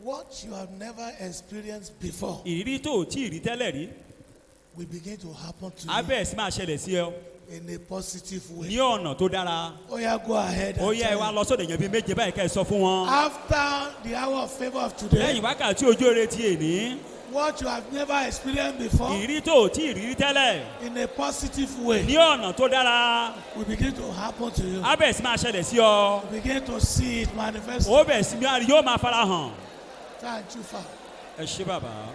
what you have never experienced before Ìrírí tó ò tí ì rí tẹ́lẹ̀ rí. will begin to happen to Á you bẹ̀rẹ̀ sí máa ṣẹlẹ̀ sí ẹ in a positive ní way. ọ̀nà tó dára. Oh yeah, go ahead. Ó And yẹ ẹ wá tell lọ sọ́dọ̀ èèyàn bíi méje báyìí kẹ́ ẹ sọ fún wọn. after the hour of favor of today, Lẹ́yìn wákàtí ojú rere ti èní. what you have never experienced before Ìrírí tó ò tí ì rí tẹ́lẹ̀ in a positive way ní ọ̀nà tó dára. will begin to happen to you. Á bẹ̀rẹ̀ sí máa ṣẹlẹ̀ sí ọ. You begin to see it manifest. Ó bẹ̀rẹ̀ sí yóò máa fara hàn. Thank you, Father. Ẹ ṣé bàbá.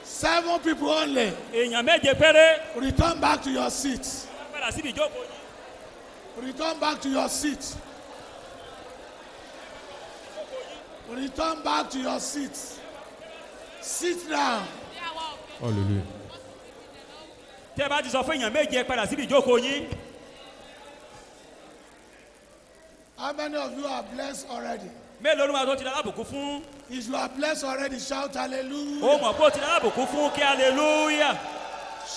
7 people only. Èèyàn méje péré. Return back to your seat. Padà síbi ìjókòó yín. Return back to your seat. Return back to your seat. Sit down. Hallelujah. Tẹ́ bá ti sọ fún èèyàn méje padà síbi ìjókòó yín. How many of you are blessed already? mélòó ló máa tó ti dálábùkún fún. If you are blessed already, shout hallelujah. ó mọ̀ pé ó ti dálábùkún fún kí hallelujah.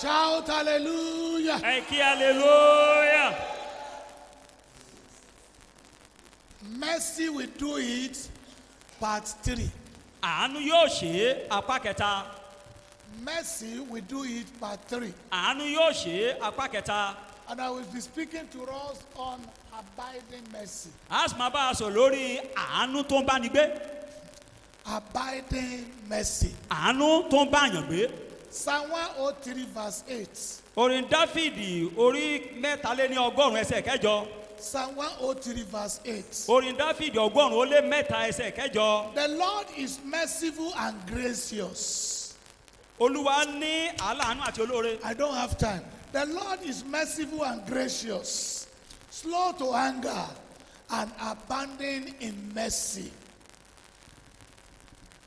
Shout hallelujah. ẹ kí hallelujah. Mercy will do it, part 3. àánú yóò ṣe apá kẹta. Mercy will do it, part 3. àánú yóò ṣe apá kẹta. And I will be speaking to us on abiding mercy. a sì máa bá a sọ lórí àánú tó ń bá ni gbé. Abiding mercy. àánú tó ń bá yàn gbé. Psalm 103 verse 8. orin dáfídì orí mẹ́taléní ọgọ́rùn-ún ẹsẹ̀ kẹjọ. Psalm 103 verse 8. orin dáfídì ọgọ́rùn-ún ó lé mẹ́ta ẹsẹ̀ kẹjọ. The Lord is merciful and gracious. olúwa ní àánú àti olóore. I don't have time. The Lord is merciful and gracious, slow to anger, and abounding in mercy.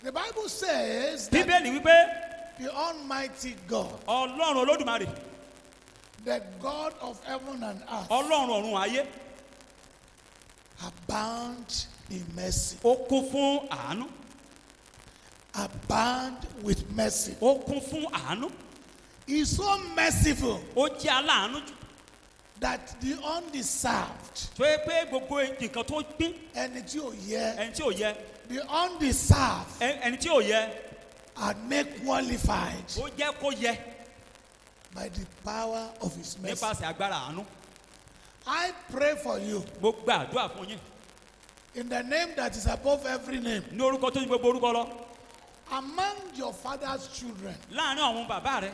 The Bible says that bíbélì wípé the Almighty God, ọlọ́run olódùmarè, the God of heaven and earth, ọlọ́run ọ̀run ayé, abound in mercy. ó kún fún àánú. Abound with mercy. ó kún fún àánú. He's so merciful ó jẹ́ aláàánú jù. that the undeserved, tó yẹ pé gbogbo nǹkan tó gbín ẹni tí ò yẹ, ẹni tí ò yẹ, the undeserved ẹni tí ò yẹ, are made qualified ó jẹ́ kó yẹ by the power of his mercy. nípasẹ̀ agbára àánú. I pray for you mo gbàdúrà fún yín in the name that is above every name. ní orúkọ tó ní gbogbo orúkọ lọ. Among your father's children, láàárín àwọn bàbá rẹ,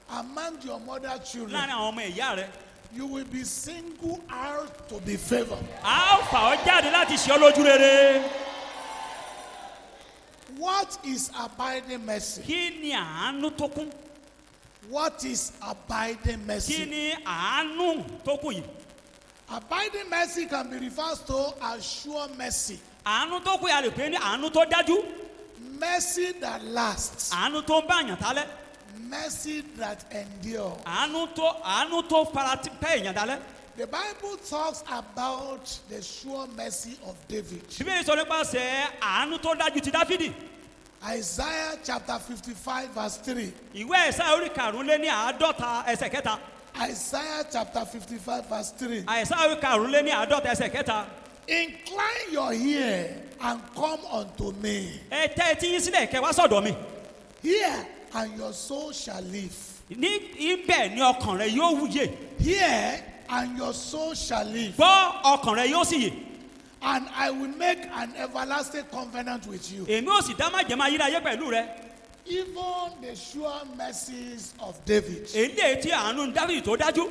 among your mother's children, láàárín àwọn ọmọ ìyá rẹ, you will be singled out to be favored. a ó fà ọ́ jáde láti ṣe ọ́ lójú rere. What is abiding mercy? kí ni àánú tó kún? What is abiding kí mercy? ni àánú tó kún yìí? Abiding mercy can be referred to as sure mercy. àánú tó kún yà lè pè ní àánú tó dájú. Mercy that lasts. àánú tó ń bá àyàn tálẹ̀. Mercy that endures. àánú tó fara pẹ́ èèyàn dálẹ̀. The Bible talks about the sure mercy of David. bíbélì sọ nípasẹ̀ àánú tó dájú ti dáfídì. Isaiah chapter 55 verse 3. ìwé ẹ̀sáyà orí karùn-ún lé ní àádọ́ta ẹsẹ̀ kẹta. Isaiah chapter 55 verse 3. ẹ̀sáyà orí karùn-ún lé ní àádọ́ta ẹsẹ̀ kẹta. Incline your ear and come unto me. ẹ tẹ́ etí yín sílẹ̀ kẹ́ wá sọ̀dọ̀ mi. Hear, and your soul shall live. ní ibẹ̀ ni ọkàn rẹ yóò wúyè. Hear, and your soul shall live. gbọ́ ọkàn rẹ yóò sì yè. And I will make an everlasting covenant with you. èmi ò sì dá májẹ̀mú ayérayé pẹ̀lú rẹ. Even the sure mercies of David. èlé tí àánú dáfídì tó dájú.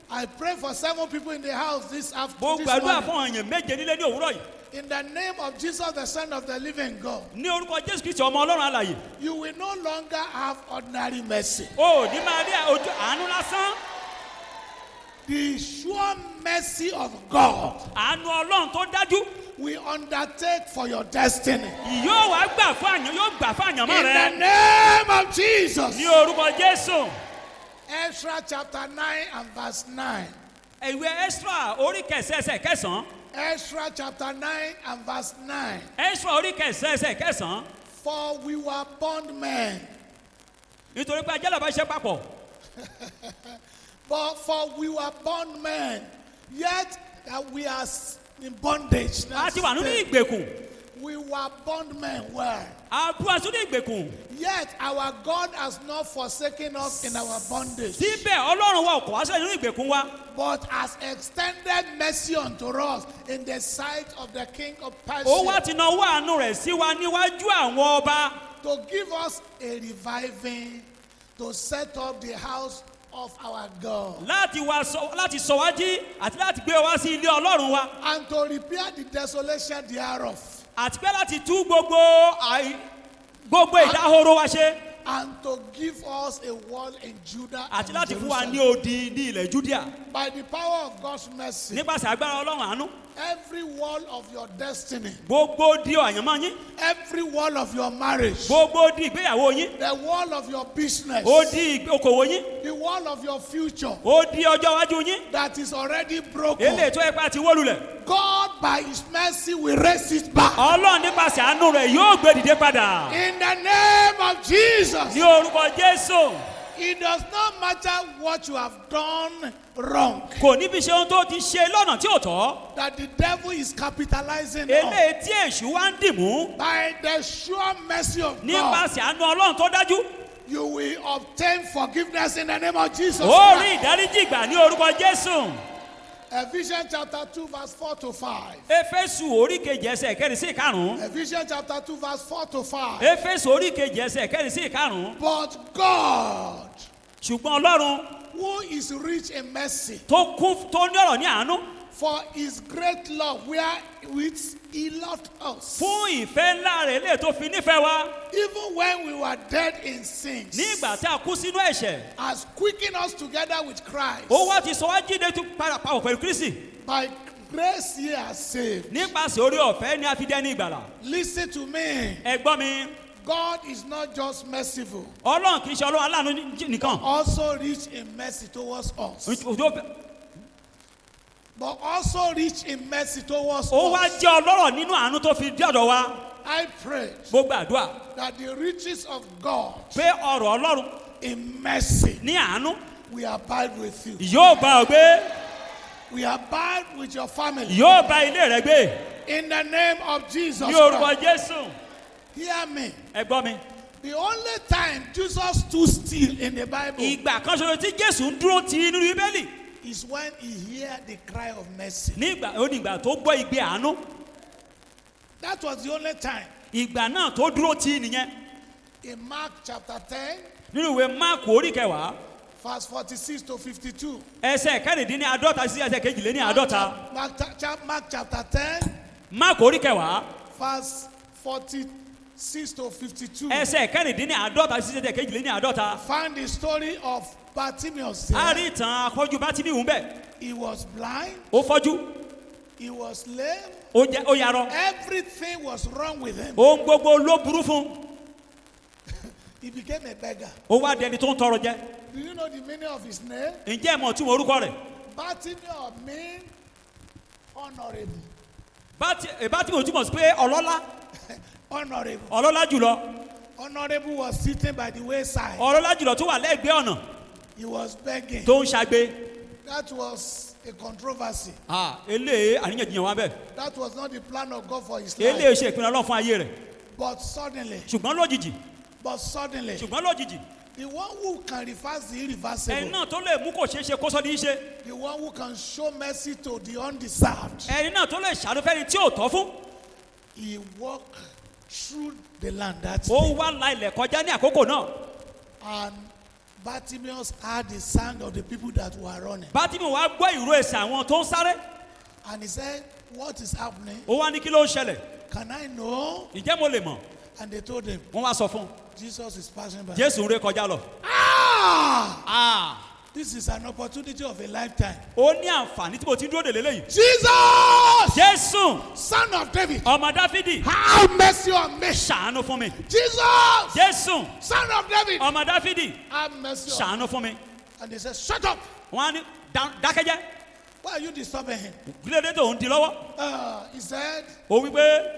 I pray for 7 people in the house this mo afternoon. gbàdúrà fún èèyàn méje nílé ní òwúrọ̀ yìí. In the name of Jesus, the Son of the living God, ní orúkọ jésù kristi ọmọ ọlọ́run alàyè. you will no longer have ordinary mercy. o ní máa rí ojú àánú lásán. The sure mercy of God àánú ọlọ́run tó dájú. will undertake for your destiny. yóò wá gbà fún àyàn yóò gbà fún àyànmọ́ In the rẹ. name of Jesus. ní orúkọ jésù. Ezra chapter 9 and verse 9. ìwé ẹ́sírà orí kẹsẹ̀ ẹsẹ̀ kẹsàn-án. Ezra chapter 9 and verse 9. ẹ́sírà orí kẹsẹ̀ ẹsẹ̀ kẹsàn-án. For we were bondmen, nítorí pé ajẹ́ làbá iṣẹ́ papọ̀. but for we were bondmen, yet we are in bondage. a ti wà nínú That's ìgbèkùn. we were bondmen were. a bú wa sínú ìgbèkùn. Yet our God has not forsaken us in our bondage, síbẹ̀ ọlọ́run wa kò wá sílẹ̀ nínú ìgbèkùn wa. but has extended mercy unto us in the sight of the king of ó wá Persia, ti nawọ́ àánú rẹ̀ sí wa níwájú àwọn ọba. to give us a reviving, to set up the house of our God, láti sọ wá jí àti láti gbé wá sí ilé ọlọ́run wa. and to repair the desolation thereof, àti pé láti tú gbogbo ìdáhoro wa ṣe. and to give us a wall in Judah àti and láti fún wa ní Jerusalem. odi ní ilẹ̀ judea. By the power of God's mercy, nípasẹ̀ agbára ọlọ́run àánú. every wall of your destiny, gbogbo di àyànmọ́ yín. every wall of your marriage, gbogbo di ìgbéyàwó yín. the wall of your business, ó di okòwò yín. the wall of your future ó di ọjọ́ iwájú yín. that is already broken, eléyìí tó yẹ pé a ti wó lulẹ̀. God by his mercy will raise it back. Ọlọ́run nípasẹ̀ àánú rẹ̀ yóò gbé dìde padà. In the name of Jesus. Ní orúkọ Jésù. It does not matter what you have done wrong. Kò ní fi ṣe ohun tó ti ṣe lọ́nà tí ò tọ́. That the devil is capitalizing on. Eléyìí tí èṣù wá ń dìmú. By the sure mercy of God. Nípasẹ̀ àánú Ọlọ́run tó dájú. You will obtain forgiveness in the name of Jesus. Ó rí ìdáríjì gbà ní orúkọ Jésù. Ephesians chapter 2 verse 4 to 5. Éfésù orí kejì ẹsẹ̀ kẹrin sí ìkarùn-ún. Ephesians chapter 2 verse 4 to 5. Éfésù orí kejì ẹsẹ̀ kẹrin sí ìkarùn-ún. But God, Ṣùgbọ́n Ọlọ́run who is rich in mercy, tó ní ọ̀rọ̀ ní àánú. for his great love wherewith he loved us. Fún ìfẹ́ ńlá rẹ̀ lè tó fi nífẹ̀ẹ́ wa. Even when we were dead in sins. Nígbà tí a kú sínú ẹ̀ṣẹ̀. Has quickened us together with Christ. Ó wá ti sọ wá jíde tún papọ̀ pẹ̀lú Kristi. By grace ye are saved. Nípasẹ̀ orí ọ̀fẹ́ ni a fi dẹ́ ní ìgbàlà. Listen to me. Ẹ gbọ́ mi. God is not just merciful. Ọlọ́run kì í ṣe Ọlọ́run aláàánú nìkan. Also rich in mercy towards us. But also rich in mercy towards Ó wá us. jẹ́ ọlọ́rọ̀ nínú àánú tó fi dé ọ̀dọ̀ wa. I pray Mo gbàdúrà that the riches of God pé ọ̀rọ̀ Ọlọ́run in mercy ní àánú will abide with you. yóò bá ọ gbé. We abide with your family. Yóò bá ilé rẹ gbé. In the name of Jesus Ní orúkọ Christ. Jésù. Hear me. Ẹ gbọ́ mi. The only time Jesus stood still in the Bible Ìgbà kan ṣoṣo tí Jésù ń dúró ti nínú Bíbélì. is when he heard the cry of mercy. Ó ní ìgbà tó gbọ́ igbe àánú. That was the only time. Ìgbà náà tó dúró ti nìyẹn. In Mark chapter 10, Nínú ìwé Máàkù orí kẹwàá. verse 46 to 52. Ẹsẹ̀ kẹrìndínláàádọ́ta sí ẹsẹ̀ kejìléníàádọ́ta. Mark chapter 10, Máàkù orí kẹwàá. verse 46 to 52. Ẹsẹ̀ kẹrìndínláàádọ́ta sí ẹsẹ̀ kejìléníàádọ́ta. Find the story of Bartimaeus A there. rí ìtàn afọ́jú Bátímíù ń bẹ̀. He was blind. Ó fọ́jú. He was lame. Ó yarọ. Everything was wrong with him. Ohun gbogbo ló burú fún. He became a beggar. Ó wá dẹni tó ń tọrọ jẹ. Do you know the meaning of his name? Ǹjẹ́ ẹ mọ̀ túmọ̀ orúkọ rẹ̀? Bartimaeus means honorable. Bátímíù túmọ̀ sí pé ọlọ́lá. Honorable. Ọlọ́lá jùlọ. Honorable was sitting by the wayside. Ọlọ́lá jùlọ tó wà lẹ́gbẹ̀ẹ́ ọ̀nà. He was begging. Tó ń ṣagbe. That was a controversy. Eléyìí àríyànjiyàn wa bẹ́ẹ̀. That was not the plan of God for his Eléyìí life. ṣe ìpinnu Ọlọ́run fún ayé rẹ̀. But suddenly, Ṣùgbọ́n lójijì. the one who can reverse the Ẹni irreversible, náà tó lè mú kò ṣeé ṣe kó sọ́ di ṣe. the one who can show mercy to the undeserved, Ẹni náà tó lè ṣàánú fẹ́ni tí ò tọ́ fún. he walked through the land that Ó day. wá la ilẹ̀ kọjá ní àkókò náà. And Bartimaeus heard the sound of the people that were running. Bátímíù wá gbọ́ ìró ẹsẹ̀ àwọn tó ń sáré. And he said, what is happening? Ó wá ní kí ló ń ṣẹlẹ̀. Can I know? Ǹjẹ́ mo lè mọ̀? And they told him, Wọ́n wá sọ fún un. Jesus is passing by. Jésù ń ré kọjá lọ. This is an opportunity of a lifetime. Ó ní àǹfààní tí mo ti ń dúró dè lélẹ́yìí. Jesus, Jésù son of David, ọmọ Dáfídì have mercy on me. ṣàánú fún mi. Jesus, Jésù son of David, ọmọ Dáfídì have mercy on me. ṣàánú fún mi. And they said, shut up. Wọ́n á ní dákẹ́jẹ́. Why are you disturbing him? Gílédé tó ń di lọ́wọ́. He said, Ó wí pé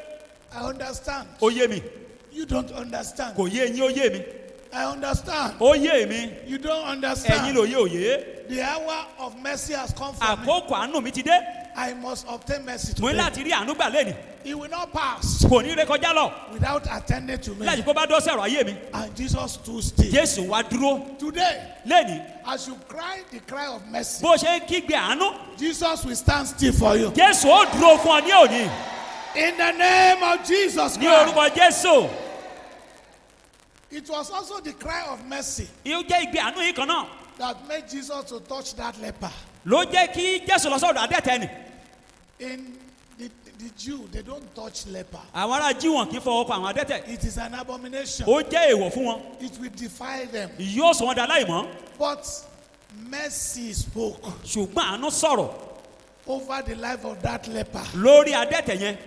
I understand. ó yé mi. You don't understand. Kò yé yín ó yé mi. I understand. Ó yé mi. You don't Ẹ̀yin understand. ló yé òye. The hour of mercy has come for me. Àkókò àánú mi ti dé. I must obtain mercy Mo ní today. láti rí àánú gbà lẹ́nu. He will not pass Kò ní ré kọjá lọ. without attending to me. Láti kó bá dọ́sẹ̀ ọ̀rọ̀ ayé mi. And Jesus stood still. Jésù wá dúró Today, lẹ́ni. as you cry the cry of mercy, Bó ṣe ń kígbe àánú. Jesus will stand still for you. Jésù ó dúró fún ọ ní òní. In the name of Jesus Ní Christ. orúkọ Jésù. It was also the cry of mercy Ó jẹ́ igbe àánú yìí kan náà. that made Jesus to touch that leper. Ló jẹ́ kí Jésù lọ sọ́dọ̀ adẹ́tẹ̀ ni. In the Jew, they don't touch leper. Àwọn ará jí wọn kì í fọwọ́ pa àwọn adẹ́tẹ̀. It is an abomination. Ó jẹ́ èèwọ̀ fún wọn. It will defile them. Yóò sọ wọn dà láìmọ́. But mercy spoke Ṣùgbọ́n àánú sọ̀rọ̀ over the life of that leper. lórí adẹ́tẹ̀ yẹn.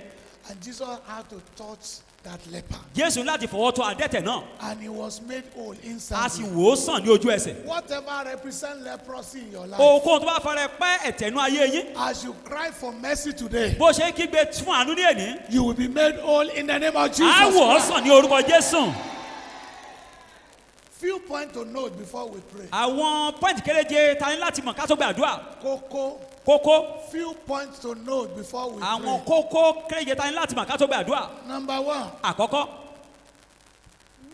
And Jesus had to touch that leper. Jésù láti fọwọ́ tó adẹ́tẹ̀ náà. And he was made whole A sì instantly. wò ó sàn ní ojú ẹsẹ̀. Whatever represents leprosy in your life, Ohunkóhun tó bá fara pẹ́ ẹ̀tẹ̀nú ayé yín. as you cry for mercy today, Bó ṣe kígbe fún àánú ní èní. you will be made whole in the name of Jesus A wò ó Christ. sàn ní orúkọ Jésù. Few points to note before we pray. Àwọn pọ́ìntì kéréje ta ní láti mọ̀ ká tó gbàdúrà. Kókó. Few points to note before we Àwọn pray. kókó kéréje ta ní láti mọ̀ ká tó gbàdúrà. Number one, Àkọ́kọ́,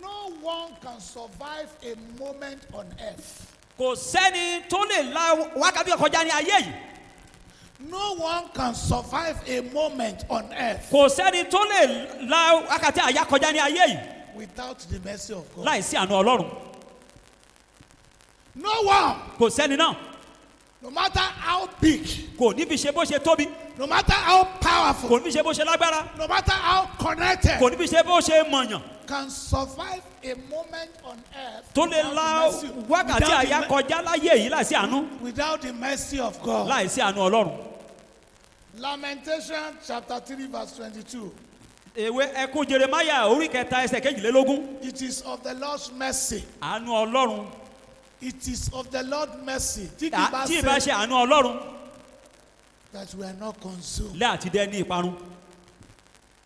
no one can survive a moment on earth. kò sẹ́ni tó lè la wákàtí kọjá ní ayé yìí. No one can survive a moment on earth Kò sẹ́ni tó lè la wákàtí àyà kọjá ní ayé yìí without the mercy of God. láì sí àánú Ọlọ́run. No one, Kò sẹ́ni náà. no matter how big, Kò ní fi ṣe bó ṣe tóbi. no matter how powerful, Kò ní fi ṣe bó ṣe lágbára. no matter how connected, Kò ní fi ṣe bó ṣe mọ̀yàn. can survive a moment on earth Tó lè la wákàtí àyà kọjá láyé yìí láì sí àánú. without the mercy of God. Láì sí àánú Ọlọ́run. Lamentation chapter 3 verse 22. Ìwé ẹkún Jeremáyà orí kẹta ẹsẹ̀ kejìlélógún. It is of the Lord's mercy. Àánú Ọlọ́run. It is of the Lord's mercy. Tí Tí ìbá ṣe àánú Ọlọ́run. that we are not consumed. Láti dẹ́ ní ìparun.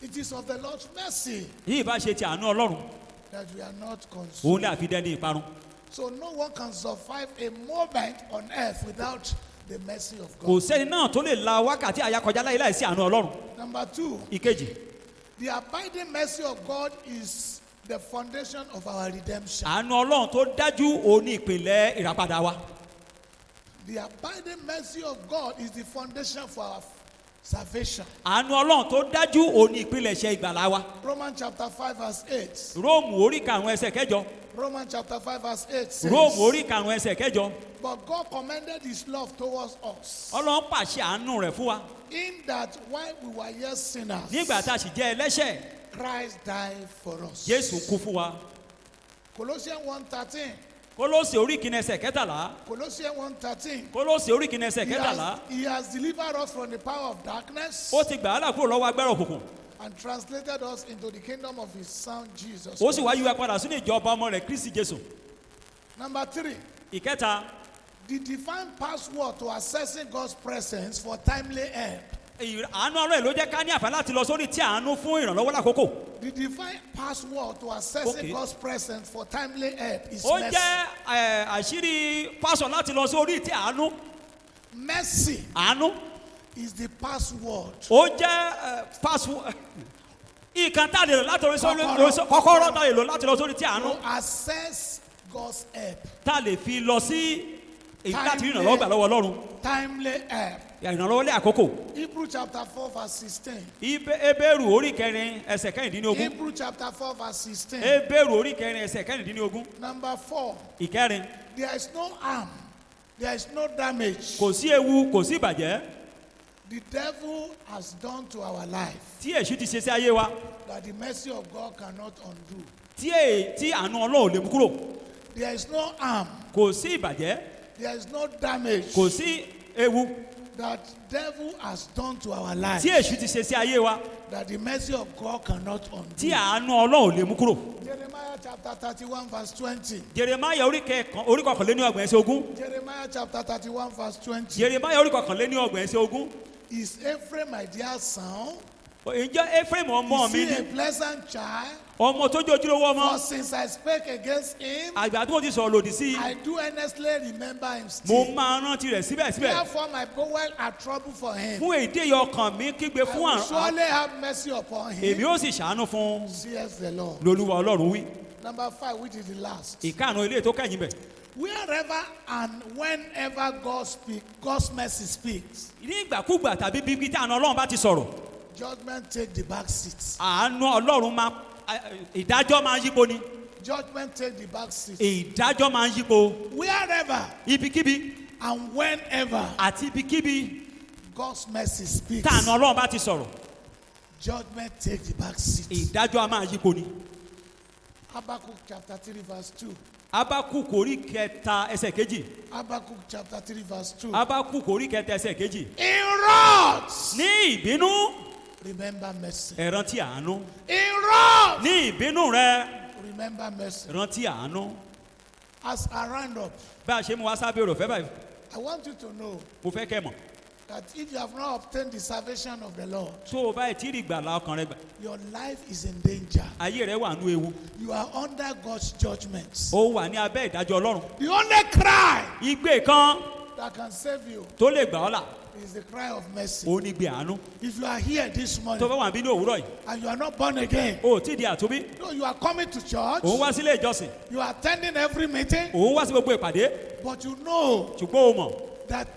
It is of the Lord's mercy Tí ìbá ṣe ti àánú Ọlọ́run. that we are not Òun consumed. láti dẹ́ ní ìparun. So no one can survive a moment on earth without the mercy of Kò God. sẹ́ni náà tó lè la wákàtí àyà kọjá láyé láì sí àánú Ọlọ́run. Number two, Ìkejì. the abiding mercy of God is the foundation of our redemption. Àánú Ọlọ́run tó dájú òun ní ìpìlẹ̀ ìràpadà wa. The abiding mercy of God is the foundation for our salvation. Àánú Ọlọ́run tó dájú òun ní ìpìlẹ̀ iṣẹ́ ìgbàlà wa. Romans chapter 5 verse 8. Róòmù orí karùn-ún ẹsẹ̀ kẹjọ. Romans chapter 5 verse 8 says, Róòmù orí karùn-ún ẹsẹ̀ kẹjọ. but God commended his love towards us, Ọlọ́run pàṣẹ àánú rẹ̀ fún wa. in that while we were yet sinners, Nígbà tá a sì jẹ́ ẹlẹ́ṣẹ̀, Christ died for us. Jésù kú fún wa. Colossians 1:13. Kólósè orí kìíní ẹsẹ̀ kẹtàlá. Colossians 1:13. Kólósè orí kìíní ẹsẹ̀ kẹtàlá. He has delivered us from the power of darkness Ó ti gbà á là kúrò lọ́wọ́ agbára òkùnkùn. and translated us into the kingdom of his son Jesus Ó sì Christ. wá yí wa padà sínú ìjọba ọmọ rẹ̀ Kristi Jésù. Number 3, Ìkẹta, the divine password to accessing God's presence for timely help. àánú Ọlọ́run ló jẹ́ ká ní àǹfààní láti lọ sórí tí àánú fún ìrànlọ́wọ́ lákòókò. The divine password to accessing Okay. God's presence for timely help is Ó mercy. jẹ́ àṣírí pásọ̀ láti lọ sórí tí àánú. Mercy Àánú. is the password. Ó jẹ́ pásọ̀. Ìkan tá a lè lò láti lọ sórí Kọ́kọ́rọ́. kọ́kọ́rọ́ tá a lè lò láti lọ sórí tí àánú. To access God's help. Tá a lè fi lọ sí èyí láti rí Timely. ìrànlọ́wọ́ gbà lọ́wọ́ Ọlọ́run. Timely help. Ìrànlọ́wọ́ lé àkókò. Hebrew chapter 4 verse 16. Hébérù orí kẹrin ẹsẹ̀ kẹrìndínlógún. Hebrew chapter 4 verse 16. Hébérù orí kẹrin ẹsẹ̀ kẹrìndínlógún. Number 4. Ìkẹrin. There is no harm. There is no damage Kò sí ewu, kò sí ìbàjẹ́. the devil has done to our life Tí èṣù ti ṣe sí ayé wa. that the mercy of God cannot undo. Tí àánú Ọlọ́run lè mú kúrò. There is no harm. Kò sí ìbàjẹ́. There is no damage Kò sí ewu. that devil has done to our life Tí èṣù ti ṣe sí ayé wa. that the mercy of God cannot Tí undo. àánú Ọlọ́run lè mú kúrò. Jeremiah chapter 31 verse 20. Jeremáyà orí kọkànléní ọgbọ̀n ẹsẹ̀ ogún. Jeremiah chapter 31 verse 20. Jeremáyà orí kọkànléní ọgbọ̀n ẹsẹ̀ ogún. Is Ephraim my dear son? Ǹjẹ́ Ephraim ọmọ Is mi he a ni? pleasant child? Ọmọ tó jẹ́ ojúlówó For ọmọ. since I spake against him, Àgbà tó ti sọ̀rọ̀ lòdì sí i. I do earnestly remember him Mo still. máa rántí rẹ̀ síbẹ̀síbẹ̀. Therefore my bowel are trouble for him. Fún èdè ọkàn mi kígbe I fún will àrùn. surely have mercy upon Èmi him. ó sì ṣàánú fún Says the Lord. lolúwa Ọlọ́run wí. Number 5, which is the last. Ìkáàánú ilé tó kẹ́yìn bẹ̀. Wherever and whenever God's mercy speaks, Ní ìgbàkúgbà tàbí bíbí tí àánú Ọlọ́run bá ti sọ̀rọ̀. judgment take the back seat. Àánú Ọlọ́run máa ìdájọ́ máa ń yípo ni. Judgment take the back seat. Ìdájọ́ máa ń yípo. Wherever Ibikíbi and whenever àti ibikíbi God's mercy speaks, tí àánú Ọlọ́run bá ti sọ̀rọ̀. judgment take the back seat. Ìdájọ́ á máa yípo ni. Habakkuk chapter 3 verse 2. Ábákùkù orí kẹta ẹsẹ̀ kejì. Habakkuk chapter 3 verse 2. Ábákùkù orí kẹta ẹsẹ̀ kejì. In wrath, Ní ìbínú remember mercy. ẹ rántí àánú. In wrath, ní ìbínú rẹ remember mercy. rántí àánú. As I round up, bá a ṣe mú wá sábẹ́ òrò fẹ́ báyìí I want you to know mo fẹ́ kẹ́ mọ̀ that if you have not obtained the salvation of the Lord, tó o bá ẹ̀ tí ì rí ìgbàlà ọkàn rẹ gbà your life is in danger. ayé rẹ wà nú ewu You are under God's judgments. ó wà ní abẹ́ ìdájọ́ Ọlọ́run. The only cry igbe kan that can save you tó lè gbà ọ́ là is the cry of mercy. ó ní igbe àánú. If you are here this tó morning bá wà bí ní òwúrọ̀ yìí and you are not born again, o ò tí ì di àtúbí no, you are coming to church, òun wá sílé ìjọsìn you are attending every meeting, òun wá sí gbogbo ìpàdé but you know ṣùgbọ́n o mọ̀ that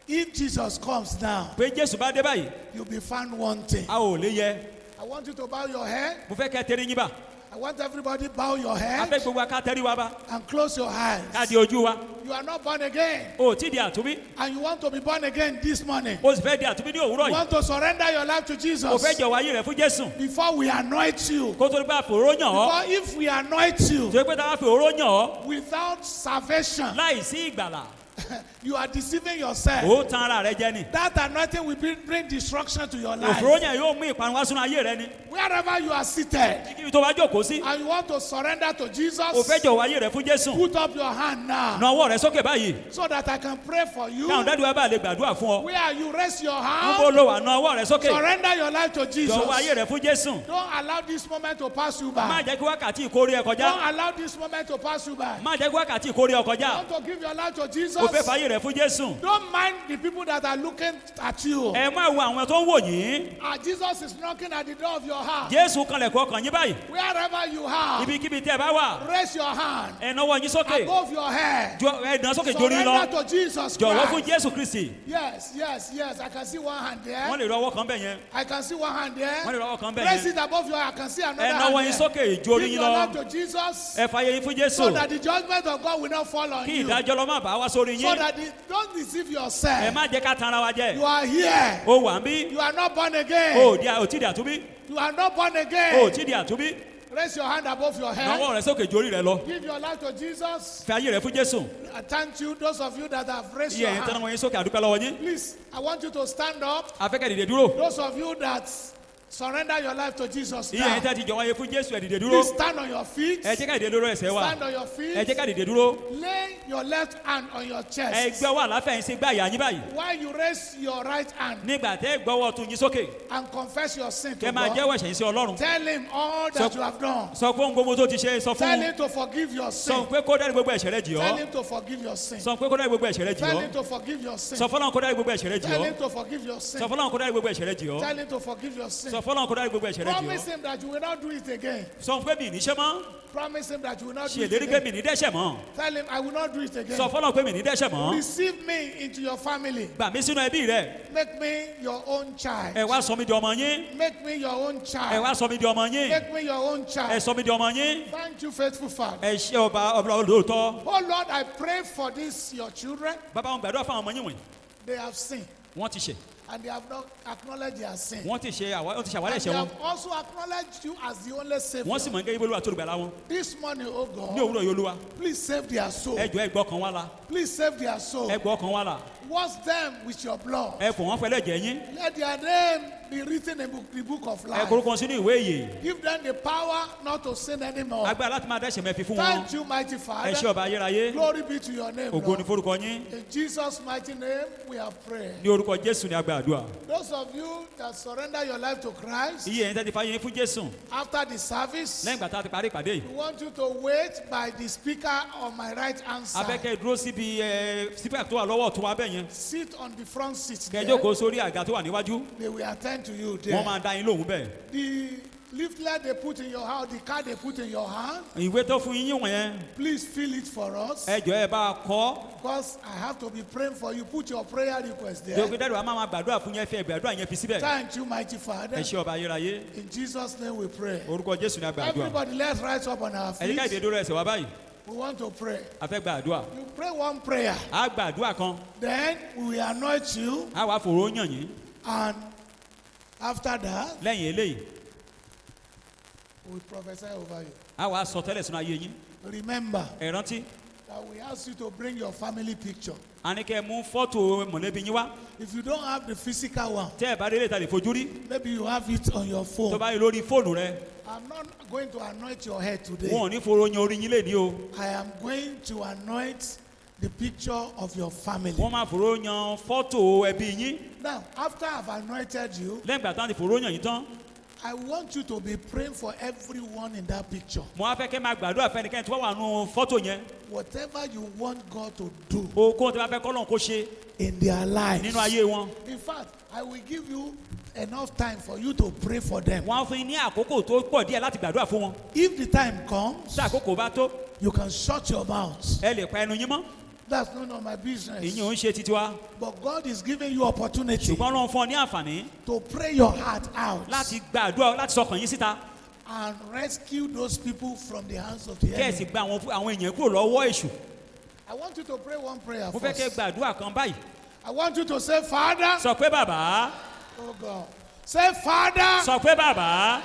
if Jesus comes now, pé Jésù bá dé báyìí you'll be found wanting. a ò lè yẹ. I want you to bow your head. mo fẹ́ kẹ́ tẹ́rí yín bá I want everybody bow your a head fẹ́ gbogbo aká tẹ́rí wa bá and close your ká eyes. di ojú wa You are not born again o ò tí ì di àtúbí and you want to be born again this morning. o sì fẹ́ di àtúbí ní òwúrọ̀ You yìí want to surrender your life to o Jesus fẹ́ jọ̀wọ́ ayé rẹ fún Jésù before we anoint you. kó tó ní bá fòró yàn ọ́ Because if we anoint you tó yẹ pé tá a fòró yàn ọ́ without salvation, láì sí ìgbàlà you are deceiving yourself. ó tan ara rẹ jẹ ni That anointing will bring destruction to your òfòró life. yàn yóò mú ìparun wá sínú ayé rẹ ni Wherever you are seated kíbi tó bá jókòó sí and you want to surrender to o Jesus, fẹ́ jọ̀wọ́ ayé rẹ fún Jésù put up your hand now na ọwọ́ rẹ sókè báyìí so that I can pray for you. káwọn dádùn wa bá lè gbàdúrà fún ọ Where you raise your n hand, bó lo wà na ọwọ́ rẹ sókè surrender your life to Jesus. jọ̀wọ́ ayé rẹ fún Jésù Don't allow this moment to pass you má by. jẹ́ kí wákàtí ìkórè ẹ kọjá Don't allow this moment to pass you by. má jẹ́ kí wákàtí ìkórè ẹ kọjá Want to give your life to o fẹ́ Jesus? fàyè rẹ fún Jésù Don't mind the people that are looking at you. ẹ má wo àwọn tó ń wò yín Jesus is knocking at the door of your heart. Jésù kanlẹ̀kùn ọkàn yín báyìí Wherever you are, ibikíbi tẹ́ ẹ bá wà raise your hand ẹ náwó yín sókè above your head. ẹ dán sókè jórí lọ Surrender to Jesus jọ̀wọ́ fún Christ. Jésù Kristi Yes, yes, yes. I can see one hand wọ́n there. lè rọ ọwọ́ kan bẹ̀ yẹn I can see one hand wọ́n there. lè rọ ọwọ́ kan bẹ̀ Raise yẹn it above your head. I can see another ẹ náwó hand yín there. sókè jórí Give yín your lọ life to Jesus ẹ fàyè yín fún Jésù so that the judgment of God will not fall on kí you. ìdájọ́ lọ́ má bàá wá sórí So yín that don't deceive ẹ yourself. má jẹ́ ká tan ara wa jẹ You are here. o wà ń bí You are not born o again. ò tí di àtúbí You are not born o ò again. tí di àtúbí Raise your hand above your head. náwó rẹ sókè jórí rẹ lọ Give your life to Jesus. fi ayé rẹ fún Jésù I thank you, those of you that have raised iye your ẹ̀yin tẹ́ hand. náwó yín sókè àdúpẹ́ lọ́wọ́ yín Please, I want you to stand up. afẹ́kẹ́ dìde dúró Those of you that surrender your life to Jesus iye ẹ̀yin now. tẹ́ ti jọ̀wọ́ yín fún Jésù ẹ dìde dúró Please stand on your feet. ẹ jẹ́ ká dìde dúró ẹsẹ̀ wa Stand on your ẹ jẹ́ feet. ká dìde dúró Lay your left hand on your ẹ chest. gbé ọwọ́ àlàáfíà yín sí gbá ìyá yín báyìí While you raise your right hand nígbà tẹ́ ẹ gbọ́wọ́ tún yín sókè and confess your sin to kẹ́ máa God. jẹ́wọ́ ẹ̀ṣẹ̀ yín sí Ọlọ́run Tell him all that you have done. sọ fún gbogbo tó ti ṣe sọ Tell fún him to forgive your sọ sin. pé kó dárí gbogbo ẹ̀ṣẹ̀ rẹ jì Tell ọ́ him to forgive your sin. sọ pé kó dárí gbogbo ẹ̀ṣẹ̀ rẹ jì Tell ọ́ him to forgive your sin. sọ fọlọ́run kó dárí gbogbo ẹ̀ṣẹ̀ rẹ jì Tell ọ́ him to forgive your sin. sọ fọlọ́run kó dárí gbogbo ẹ̀ṣẹ̀ rẹ jì ọ́ Tell him to forgive your sin. sọ fọlọ́run kó dárí gbogbo ẹ̀ṣẹ̀ rẹ jì Promise ọ́ him that you will not do it again. sọ fún pé mi ní ṣe mọ́ Promise him that you will not do ṣe it ìlérí pé again. mi ní dẹ́ṣẹ̀ mọ́ Tell him I will not do it sọ again. fọlọ́run pé mi ní dẹ́ṣẹ̀ mọ́ Receive me into your family. gbà mí sínú ẹbí rẹ Make me your own child. ẹ wá sọ mí di ọmọ yín Make me your own ẹ child. wá sọ mí di ọmọ yín Make me your own ẹ child. sọ mí di ọmọ yín Thank you, faithful Father. ẹ ṣe ọba olóòótọ́ Oh Lord, I pray for this, your children. bàbá wọn gbàdúrà fún àwọn ọmọ yín wọ̀nyí They have sinned wọ́n ti ṣẹ̀ and they have not acknowledged their sin. wọ́n ti ṣàwárí And ẹ̀ṣẹ̀ they wọn have also acknowledged you as the only Savior. wọ́n sì mọ̀ gẹ́gẹ́ bí Olúwa tó lùgbàlà wọn This morning, oh ní God, òwúrọ̀ yìí Olúwa please save their soul. ẹ jọ̀ọ́ ẹ gbọ́ ọkàn wa là Please save their soul. ẹ gbọ́ ọkàn wa là Wash them with your blood. ẹ fọ̀ wọ́n fẹ́lẹ́ jẹ́ yín Let their name be written in the book of ẹ life. korúkọ sínú ìwé ìyè Give them the power not to sin anymore. agbára láti máa dẹ́ṣẹ̀ mẹ́fì fún wọn Thank you, mighty ẹ ṣe Father. ọba ayérayé Glory be to your name, ògo ni Lord. forúkọ yín In Jesus' mighty name, we have prayed. ní orúkọ Jésù ní agbára àdúrà Those of you that surrender your life to Christ iye ẹ̀yin tẹ́ ti fàyè yín fún Jésù after the service, lẹ́yìn ìgbà tá a ti parí ìpàdé yìí we want you to wait by the speaker on my right hand side. abẹ́kẹ́ dúró síbi sípẹ́ tó wà lọ́wọ́ tó wà bẹ́ẹ̀ yẹn Sit on the front seat kẹ́ there. jókòó sórí àga tó wà níwájú They will attend to you wọ́n there. máa dá yín lóhùn bẹ́ẹ̀ The leaflet they put in your house, the card they put in your hand, ìwé tó fún yín wọ̀nyẹn please fill it for us. ẹ jọ̀ọ́ ẹ bá a kọ Because I have to be praying for you. Put your prayer request jọ̀ọ́ there. pé dáàdì wa máa gbàdúrà fún yẹn fẹ́ gbàdúrà yẹn fi síbẹ̀ Thank you, mighty Father. ẹ ṣe ọba ayérayé In Jesus' name we pray. orúkọ Jésù ní agbára àdúrà Everybody, let's rise up on our ẹ jẹ́ ká ìdè feet. dúró ẹsẹ̀ wa báyìí We want to pray. a fẹ́ gba àdúrà You pray one prayer. a gba àdúrà kan Then we will anoint you. a wàá fòró yàn yín And after that, lẹ́yìn eléyìí we will prophesy over you. a wàá sọ tẹ́lẹ̀ sínú ayé yín Remember ẹ rántí that we ask you to bring your family picture. a ní kẹ́ mú fọ́tò mọ̀lẹ́bí yín wá. If you don't have the physical one, tẹ́ ẹ bá délé ta lè fojú rí. maybe you have it on your tó phone. bá yẹ lórí fóònù rẹ. I'm not going to anoint your head today. wọn ò ní foro yan orí yín lè ní o. I am going to anoint the picture of your family. wọ́n máa foro yan fọ́tò ẹbí yín. Now, after I've anointed you, lẹ́yìn ìgbà táwọn ti foro yan yín tán. I want you to be praying for everyone in that picture. mo á fẹ́ kẹ́ máa gbàdúrà fẹ́nikẹ́ni tí wọ́n wà nù fọ́tò yẹn. Whatever you want God to do okòó tí wọ́n fẹ́ kọ́ lọ́n kó ṣe. in their lives. nínú ayé wọn. In fact, I will give you enough time for you to pray for them. wọ́n á fún yín ní àkókò tó pọ̀ díẹ̀ láti gbàdúrà fún wọn. If the time comes, tí àkókò bá tó. you can shut your mouth. ẹ lè pa ẹnu yín mọ́. That's none of my business. ìyẹn ò ń ṣe titi wa. But God is giving you opportunity ṣùgbọ́n ló ń fún ọ ní àǹfààní. to pray your heart out láti gbàdúrà láti sọkàn yín síta. and rescue those people from the hands of the kẹ́ẹ̀sì enemy. gba àwọn èèyàn kúrò lọ́wọ́ èṣù. I want you to pray one prayer mo fẹ́ kẹ́ first. gbàdúrà kan báyìí. I want you to say, Father. sọ pé bàbá. Oh God. Say, Father, sọ pé bàbá.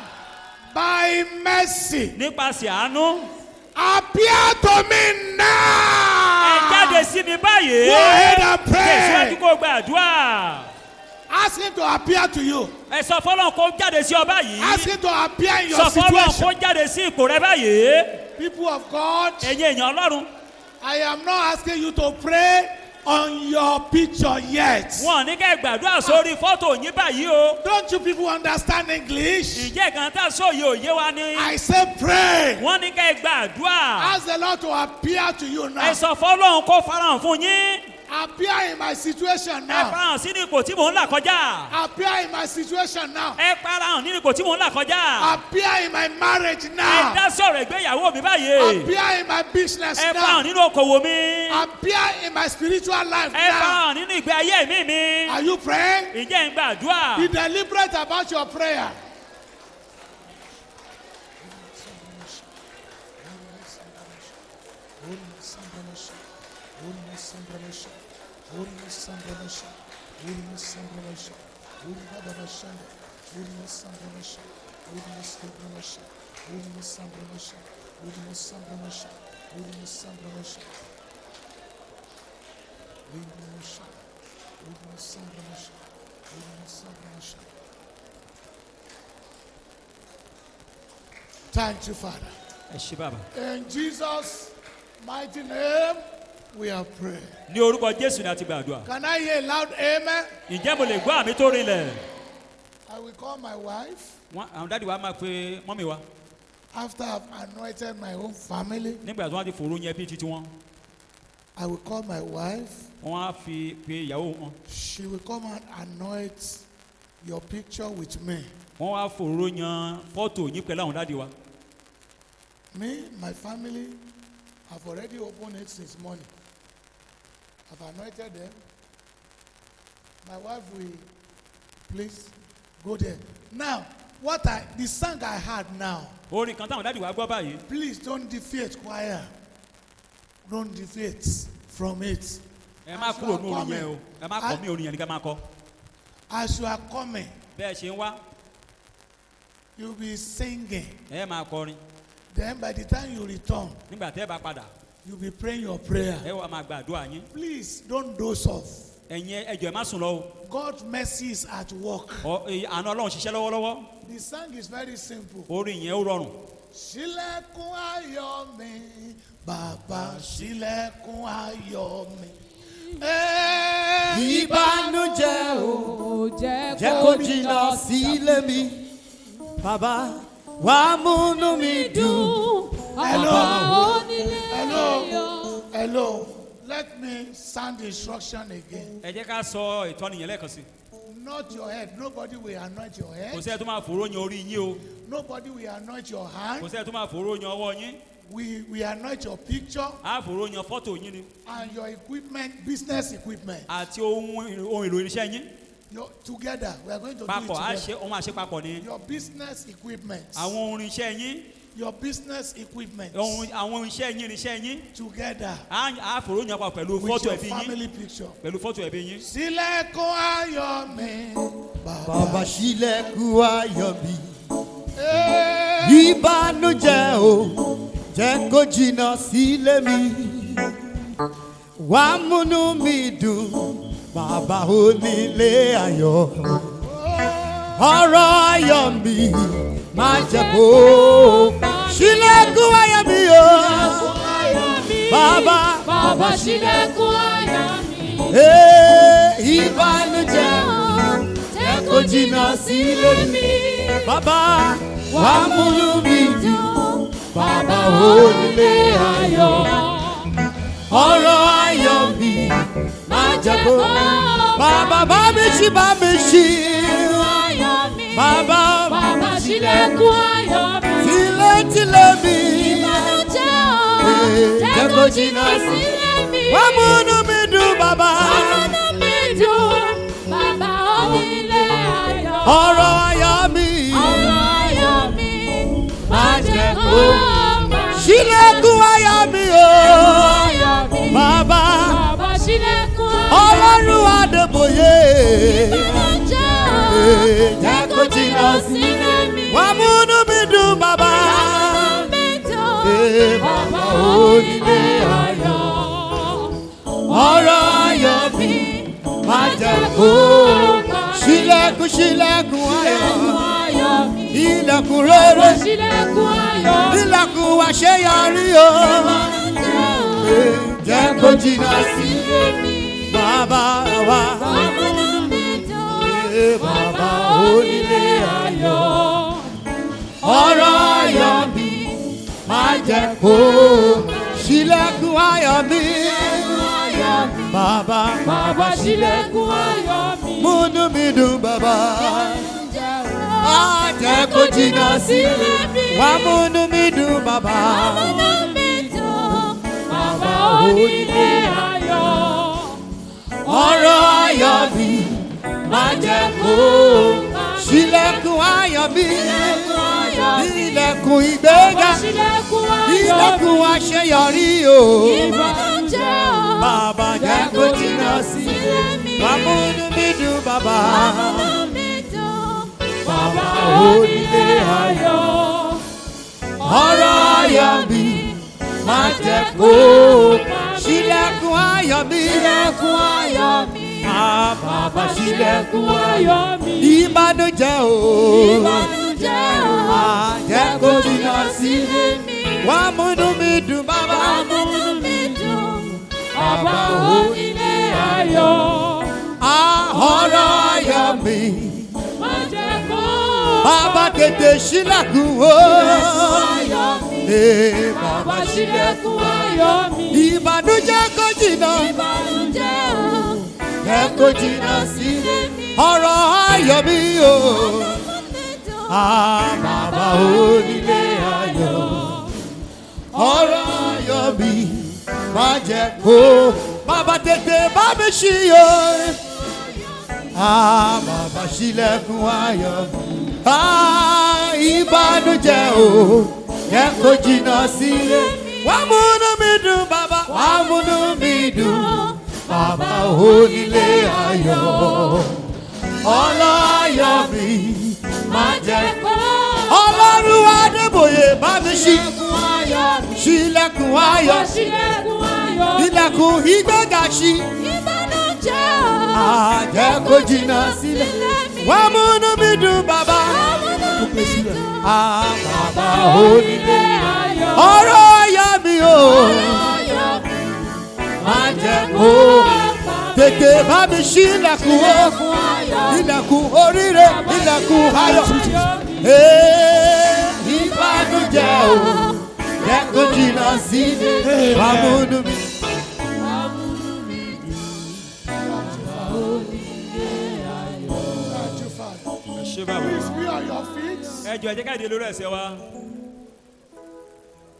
by mercy, nípasẹ̀ àánú. appear to me ẹ now. jáde sí mi báyìí. Go ahead and tẹ̀síwájú pray. kó gbàdúrà. Ask him to appear to you. ẹ sọ fọlọ́n kó jáde sí ọ báyìí. Ask him to appear in your sọ fọlọ́n kó situation. jáde sí ipò rẹ báyìí. People of God, ẹ̀yin èèyàn ọlọ́run. I am not asking you to pray on your picture yet. wọn ní kẹ́ gbàdúrà sórí fọ́tò yín báyìí o. Don't you people understand English? ìjẹ́ kan tá a sóye òye wa ni. I say pray. wọ́n ní kẹ́ gbàdúrà. Ask the Lord to appear to you ẹ now. sọ fọlọ́n kó farahàn fún yín. Appear in my situation ẹ now. farahàn sínú ipò tí mò ń là kọjá. Appear in my situation now. ẹ farahàn nínú ipò tí mò ń là kọjá. Appear in my marriage ẹ now. dá sọ̀rọ̀ ìgbéyàwó mi báyìí. Appear in my business ẹ now. farahàn nínú okòwò mi. Appear in my spiritual life ẹ now. farahàn nínú ìgbé ayé mi mi. Are you praying? ìjẹ́ ń gbàdúrà. Be deliberate about your prayer. Thank you, Father. ẹ ṣé bàbá. In Jesus' mighty name, we are praying. ní orúkọ jésù ni a ti gbàdúrà. Can I hear a loud amen? ǹjẹ́ mo lè gbọ́ àmì tó rinlẹ̀. I will call my wife àwọn dáàdi wa máa pe mọ́mì wa. after I've anointed my own family. nígbà tí wọ́n ti fòrò yẹn bí titi wọn. I will call my wife. wọ́n á fi pe ìyàwó wọn. She will come and anoint your picture with me. wọ́n wá fòrò yan fọ́tò yín pẹ̀lú àwọn dáàdi wa. Me, my family, have already opened it since morning. I've anointed them. My wife will please go there. Now, the song I had now, orin kan táwọn dáàdi wa gbọ́ báyìí. please don't deviate choir. Don't deviate from it. ẹ má kúrò ní orin yẹn o. ẹ má kọ́ mí orin yẹn ní ká má kọ́. As you are coming, bẹ́ẹ̀ ṣe ń wá. you'll be singing. ẹ máa kọrin. Then by the time you return, nígbà tẹ́ ẹ bá padà. you'll be praying your prayer. ẹ wá máa gbàdúrà yín. Please don't doze off. ẹ̀yin ẹjọ́ ẹ má sùn lọ o. God's mercy is at work. àna ọlọ́run ṣiṣẹ́ lọ́wọ́lọ́wọ́. The song is very simple. orin yẹn ó rọrùn. Ṣílẹ̀kùn ayọ̀ mi, bàbá ṣílẹ̀kùn ayọ̀ mi. Ìbànújẹ́ o jẹ́ kó jìnnà sílé mi, bàbá wá múnú mi dùn. Hello. Let me sound the instruction again. ẹ jẹ́ ká sọ ìtọ́ni yẹn lẹ́ẹ̀kan sí. Not your head. Nobody will anoint your kò head. sẹ́ẹ̀ tó máa fòrò yan orí yín o. Nobody will anoint your hand. kò sẹ́ẹ̀ tó máa fòrò yan ọwọ́ yín. We anoint your picture á fòrò yan fọ́tò yín ni. and your equipment, business equipment. àti ohun èlò irinṣẹ́ yín. Together, we are going to papọ̀ do á it ṣe together. ohun àṣẹ papọ̀ ni. Your business equipment. àwọn ohun irinṣẹ́ yín. Your business equipment. àwọn irinṣẹ́ yín. Together. á fòrò yan papọ̀ pẹ̀lú With fọ́tò your ẹbí yín. family picture. pẹ̀lú fọ́tò ẹbí yín. Ṣílẹ̀kùn ayọ̀ mi, Bàbá ṣílẹ̀kùn ayọ̀ mi. Hey. Ìbànújẹ́ o jẹ́ kó jìnnà sílé mi, wá múnú mi dùn, bàbá onílé ayọ̀. Ọ̀rọ̀ ayọ̀ mi máa jẹ́ kó ṣílẹ̀kùn ayọ̀ mi o. Bàbá ṣílẹ̀kùn ayọ̀ mi. Ìbànújẹ́ jẹ́ kó jìnnà sílé mi. Bàbá wá múnú mi dùn, bàbá onílé ayọ̀. Ọ̀rọ̀ ayọ̀ mi máa jẹ́ kó. Bàbá bá mi ṣí. Bàbá ṣílẹ̀kùn ayọ̀ mi. Tílé mi. Ìbànújẹ́ jẹ́ kó jìnnà sílé mi. Wá múnú mi dùn, bàbá. Múnú mi dùn, bàbá onílé ayọ̀. Ọ̀rọ̀ ayọ̀ mi máa jẹ́ kó ṣílẹ̀kùn ayọ̀ mi o. Bàbá ṣílẹ̀kùn Ọlọ́run Adébóyè. jẹ́ kó jìnnà sílé mi. Wá múnú mi dùn, bàbá. Bàbá onílé ayọ̀. Ọ̀rọ̀ ayọ̀ mi máa jẹ́ kó ṣílẹ̀kùn ayọ̀. Ilẹ̀kùn rere, ilẹ̀kùn àṣeyọrí o. Jẹ́ kó jìnnà sílé mi. Bàbá wa. Bàbá onílé ayọ̀. Ọ̀rọ̀ ayọ̀ mi máa jẹ́ kó ṣílẹ̀kùn ayọ̀ mi. Bàbá ṣílẹ̀kùn ayọ̀ mi. múnú mi dùn, bàbá. Jẹ́ kó jìnnà sílé mi. Wá múnú mi dùn, bàbá. Bàbá onílé ayọ̀. Ọ̀rọ̀ ayọ̀ mi máa jẹ́ kó ṣílẹ̀kùn ayọ̀ mi. Ilẹ̀kùn ìgbéga, ilẹ̀kùn àṣeyọrí o. Bàbá jẹ́ kó jìnnà sílé mi. Wá múnú mi dùn, bàbá. Bàbá onílé ayọ̀. Ọ̀rọ̀ ayọ̀ mi máa jẹ́ kó ṣílẹ̀kùn ayọ̀ mi. Bàbá ṣílẹ̀kùn ayọ̀ mi. Ìbànújẹ́ o. Jẹ́ kó jìnnà sílé mi. Wá múnú mi dùn, bàbá. Bàbá onílé ayọ̀. Ọ̀rọ̀ ayọ̀ mi. Máa jẹ́ kó. Bàbá tètè ṣílẹ̀kùn o. Bàbá ṣílẹ̀kùn ayọ̀ mi. Ìbànújẹ́ kó jìnnà. Jẹ́ kó jìnnà sílé mi. Ọ̀rọ̀ ayọ̀ mi o. Bàbá onílé ayọ̀. Ọ̀rọ̀ ayọ̀ mi máa jẹ́ kó. Bàbá tètè bá mi ṣí o. Bàbá ṣílẹ̀kùn ayọ̀ mi. Ìbànújẹ́ o. Jẹ́ kó jìnnà sílé. Wá múnú mi dùn, bàbá. Wá múnú mi dùn, bàbá onílé ayọ̀. Ọ̀rọ̀ ayọ̀ mi máa jẹ́ kó. Ọlọ́run Adébóyè bá mi ṣí. Ṣílẹ̀kùn ayọ̀. Ilẹ̀kùn ìgbéga ṣí. Jẹ́ kó jìnnà sílé. Wá múnú mi dùn, bàbá. Bàbá onílé ayọ̀. Ọ̀rọ̀ ayọ̀ mi o. Máa jẹ́ kó. Tètè bá mi ṣí ilẹ̀kùn o. Ilẹ̀kùn oríire, ilẹ̀kùn ayọ̀. Ìbànújẹ́ o. Jẹ́ kó jìnnà sílé. Wá múnú mi. Please be on your feet. Ẹ jọ̀ọ́ ẹ jẹ́ ká dìde lórí ẹsẹ̀ wa.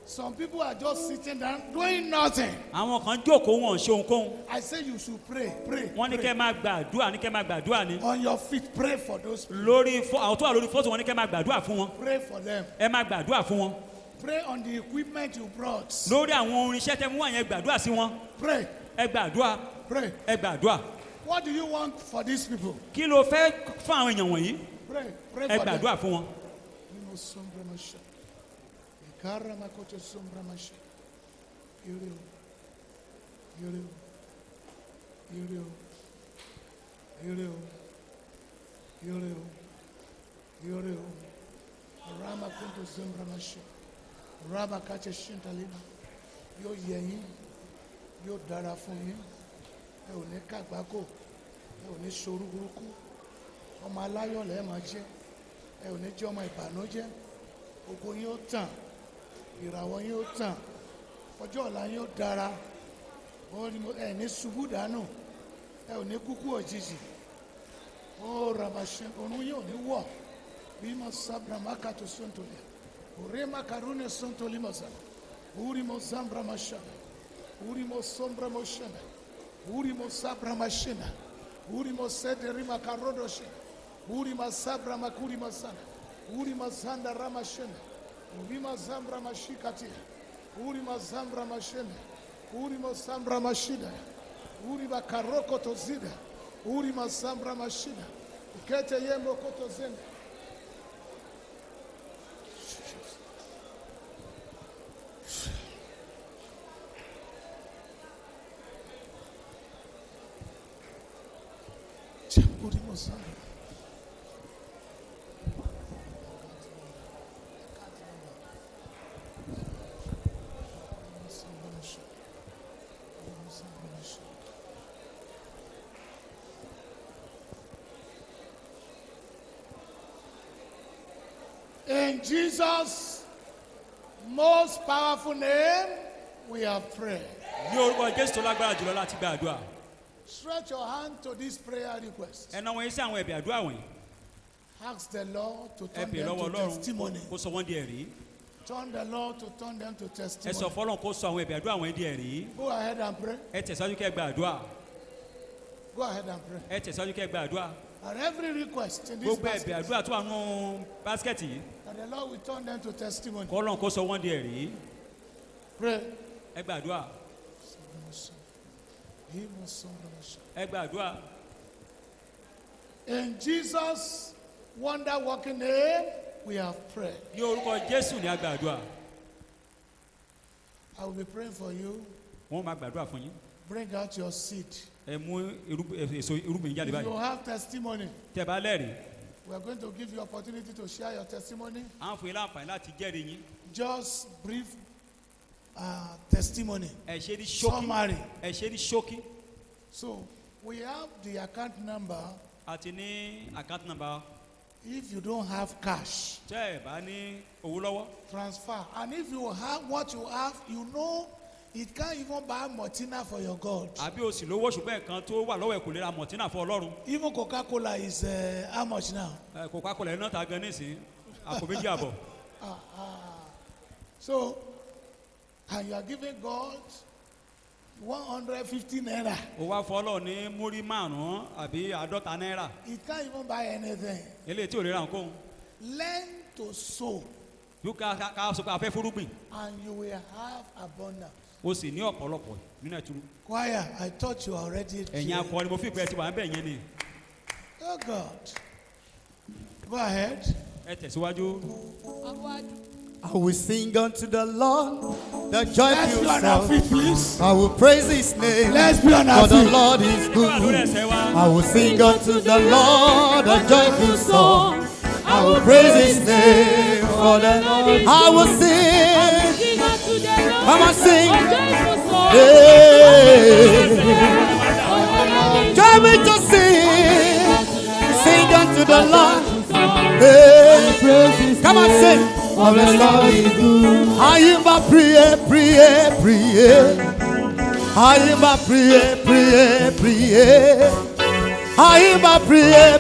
Some people are just sitting down doing nothing. Àwọn kan jókòó wọn ṣe ohunkóhun. I say you should pray. Wọ́n ní kẹ́ máa gbàdúrà ní kẹ́ máa gbàdúrà ní. On your feet, pray for those people. Lórí àwọn tó wà lórí fọ́tò wọn ní kẹ́ máa gbàdúrà fún wọn. Pray for them. Ẹ máa gbàdúrà fún wọn. Pray on the equipment you brought. Lórí àwọn orinṣẹ́ tẹ́ mú wá yẹn gbàdúrà sí wọn. Pray. Ẹ gbàdúrà. Pray. Ẹ gbàdúrà. What do you want for these people? Kí ló fẹ́ fún àwọn èèyàn wọ̀nyí? Pray. Pray Ẹ for them. gbàdúrà fún wọn. Rama kunto zembra mashi. Rama kache shintalina. Yo yeyin. Yo dara fún yín. Ẹ ò ní kàgbákò. Ẹ ò ní ṣorú burúkú. Ọmọ aláyọ̀ lẹ máa jẹ́. Ẹ ò ní jẹ́ ọmọ ìbànújẹ́. Ògo yín ó tàn. Ìràwọ̀ yín ó tàn. Ọjọ́ ọ̀la yín ó dára. Ẹ ní ṣubú dànù. Ẹ ò ní kúkú òjijì. Ó rabashin òun yín ò ní wọ̀. Bima sabra makato sontole. Urema karune sontoli mosa. Urimo zambra mashana. Urimo sombra moshana. Urimo sabra mashina. Urimo sede rima karodoshi. Urima sabra makuri masana. Urima zanda ramashina. Urima zambra mashikati. Urima zambra mashina. Urimo sambra mashida. Urima karoko tozida. Urima sambra mashina. Ikete yemo koto zenda. In Jesus' most powerful name, we have prayed. Stretch your hand to this prayer request. Ask the Lord to turn them to testimony. Turn the Lord to turn them to testimony. Go ahead and pray. Go ahead and pray. And every request in this basket, that the Lord will turn them to testimony. Pray. In Jesus' wonder-working name, we have prayed. I will be praying for you. Bring out your seed. If you have testimony, we are going to give you opportunity to share your testimony. Just brief testimony. Summary. So we have the account number. If you don't have cash, transfer. And if you have what you have, you know it can't even buy Martina for your God. Even Coca-Cola is how much now? So, and you are giving God 150 naira. It can't even buy anything. Learn to sow. And you will have abundance. Choir, I thought you were already here. Oh God. Go ahead. I will sing unto the Lord the joyful Let's be on our feet, song. please. I will praise his name. Let's be on our For the feet. Lord is good. I will sing unto the Lord a joyful song. I will praise his name. For the Lord. I will sing. Come on, sing. Hey. Join me to sing. Sing unto the Lord. Hey. Come on, sing. For the Lord is good. I am a prier. I am a prier. I am a prier.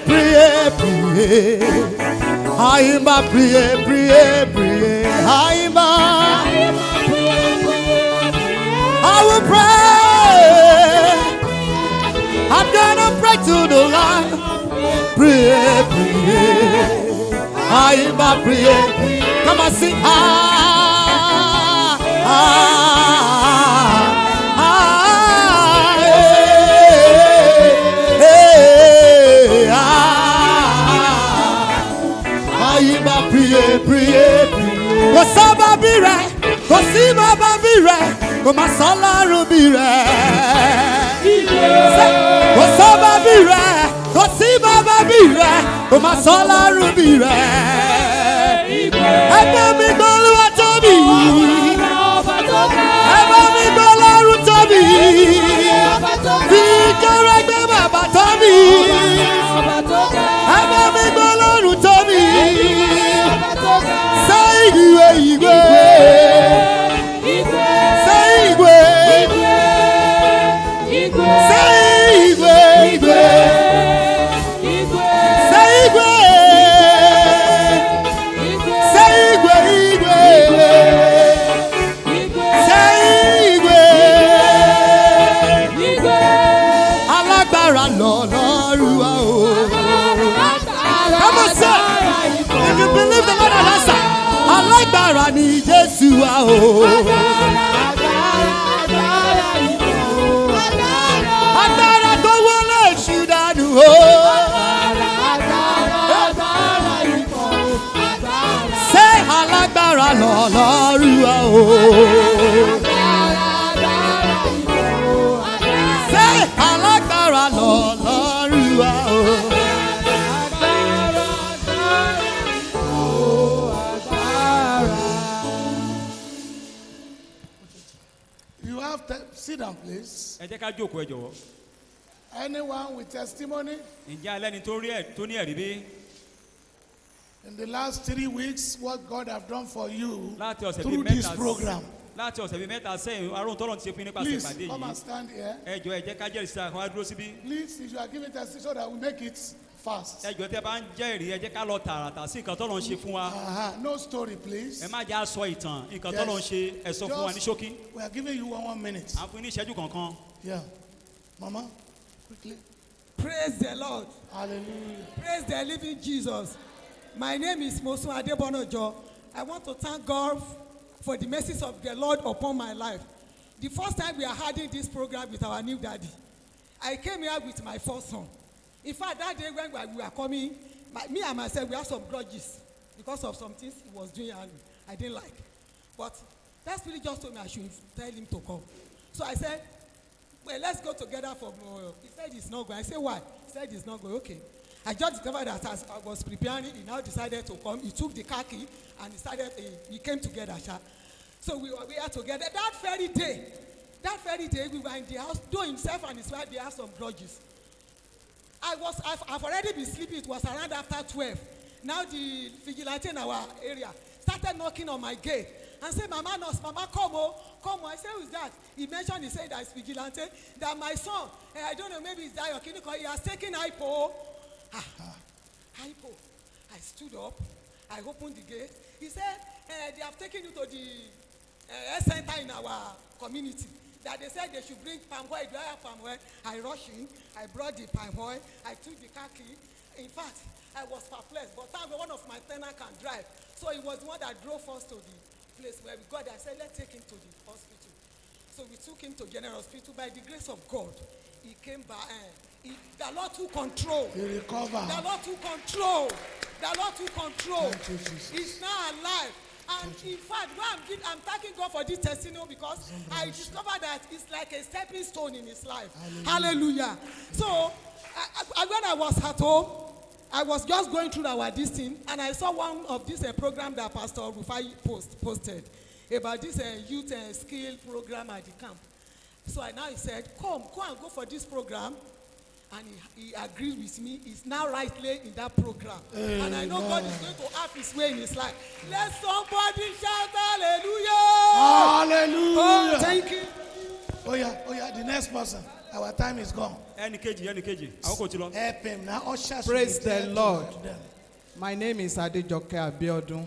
I am a prier. I am a. I will pray. I'm gonna pray to the Lord. Pray. I am a prier. Come on, sing. Prier. What's up, baby? What's up, baby? kò má sọ lọ́rùn bí rẹ̀. Kò sọ bá bí rẹ̀, kò sí bàbá bí rẹ̀, kò má sọ lọ́rùn bí rẹ̀. Ẹgbẹ́ mi gbọ́ Olúwa tóbi. Ẹgbẹ́ mi gbọ́ Ọlọ́run tóbi. Bí ìjọra ẹgbẹ́ bàbá tóbi. Ẹgbẹ́ mi gbọ́ Ọlọ́run tóbi. Ṣé ìgbé ìgbé? Ṣé ìgbé? Ṣé ìgbé ìgbé? Ṣé ìgbé? Ṣé ìgbé ìgbé? Ṣé ìgbé? Alágbára lọ́lọ́run wa o. Come on, sir. If you believe the Lord has answered, alágbára ni Jésù wa o. Agbára tó wọlé èṣù dànù o. Ṣé alágbára lọ́lọ́run wa o. Ṣé alágbára lọ́lọ́run wa o. You have to sit down, please. ẹ jẹ́ ká jókòó ẹ jọ̀wọ́. Anyone with testimony? ǹjẹ́ alẹ́ni tó ní ẹ̀rí bí? In the last 3 weeks, what God have done for you láti ọ̀sẹ̀ bíi through this mẹ́ta program. láti ọ̀sẹ̀ bíi mẹ́ta sẹ́yìn aróhùn tọ́lọ̀ ti ṣe fún nípasẹ̀ Please ìpàdé come and yìí. stand here. ẹ jọ̀ọ́ ẹ jẹ́ ká jẹ́rìí sí àwọn adúró síbí. Please, if you are giving testimony so that we make it fast. ẹ jọ̀ọ́ tẹ́ bá ń jẹ́rìí ẹ jẹ́ ká lọ tààràtà sí nǹkan tọ́lọ̀ ń ṣe fún wa. No story, please. ẹ má jẹ́ àsọ ìtàn nǹkan tọ́lọ̀ ń ṣe ẹ sọ fún wa ní ṣókí. We are giving you 1 minute. à ń fún ní ìṣẹ́jú kankan. Yeah. Mama, quickly. Praise the Lord. Hallelujah. Praise the living Jesus. My name is Mosun Adebonojo. I want to thank God for the mercies of the Lord upon my life. The first time we are having this program with our new daddy, I came here with my first son. In fact, that day when we were coming, me and myself, we had some grudges because of some things he was doing and I didn't like. But that spirit just told me I should tell him to come. So I said, well, let's go together for more. He said he's not going. I said, why? He said he's not going. Okay. I just discovered that as I was preparing, he now decided to come. He took the car key and we came together. So we were here together. That very day, we were in the house, though himself and his wife, they had some grudges. I've already been sleeping. It was around after 12. Now the vigilante in our area started knocking on my gate and said, Mama, nurse, Mama, come on. I said, who is that? He mentioned, he said that it's vigilante, that my son, I don't know, maybe it's that your clinic, he has taken hypo. Hypo. I stood up. I opened the gate. He said, they have taken you to the health center in our community. That they said they should bring palm oil. Do I have palm oil? I rushed in. I brought the palm oil. I took the car key. In fact, I was perplexed. But thank God one of my tenants can drive. So he was the one that drove us to the place where we got there. I said, let's take him to the hospital. So we took him to General Hospital. By the grace of God, he came back. The Lord took control. He recovered. The Lord took control. The Lord took control. Thank you, Jesus. He's now alive. And in fact, I'm thanking God for this testimony because I discovered that it's like a stepping stone in his life. Hallelujah. So, when I was at home, I was just going through our this thing, and I saw one of this program that Pastor Rufai posted about this youth skill program at the camp. So he said, come and go for this program. And he agreed with me. He's now rightly in that program. Amen. And I know God is going to have his way in his life. Let somebody shout hallelujah. Hallelujah. Oh, thank you. Oh yeah, the next person. Our time is gone. Help him now. Praise the Lord. My name is Adejoke Abiodun.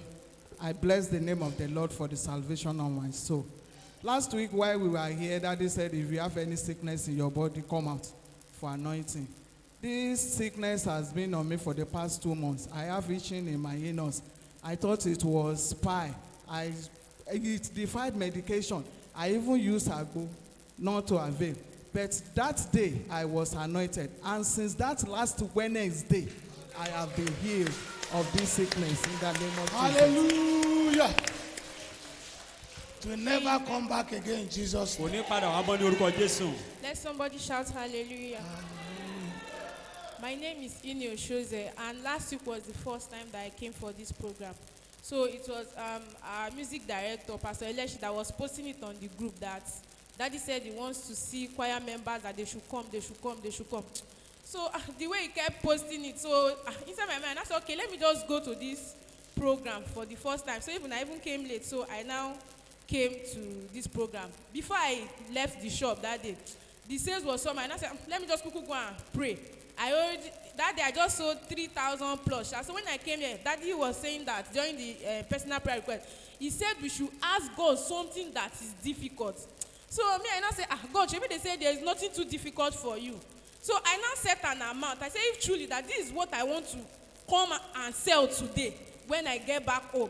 I bless the name of the Lord for the salvation of my soul. Last week while we were here, Daddy said if you have any sickness in your body, come out for anointing. This sickness has been on me for the past 2 months. I have itching in my anus. I thought it was pie. It defied medication. I even used agbo, not to avail. But that day I was anointed, and since that last Wednesday, I have been healed of this sickness in the name of Jesus. Hallelujah. To never come back again in Jesus' kò name. ní padà wá bọ́ ní orúkọ Jésù. Let somebody shout hallelujah. My name is Ini Oshoze, and last week was the first time that I came for this program. So it was our music director, Pastor Eleshi, that was posting it on the group that Daddy said he wants to see choir members, that they should come. So the way he kept posting it, so inside my mind, I said, okay, let me just go to this program for the first time. So I even came late, so I now came to this program. Before I left the shop that day, the sales was so much, and I said, let me just quickly go and pray. That day I just sold 3,000 plus. So when I came here, Daddy was saying that during the personal prayer request, he said we should ask God something that is difficult. So me, I now say, God, maybe they say there is nothing too difficult for you. So I now set an amount. I say, if truly that this is what I want to come and sell today when I get back home.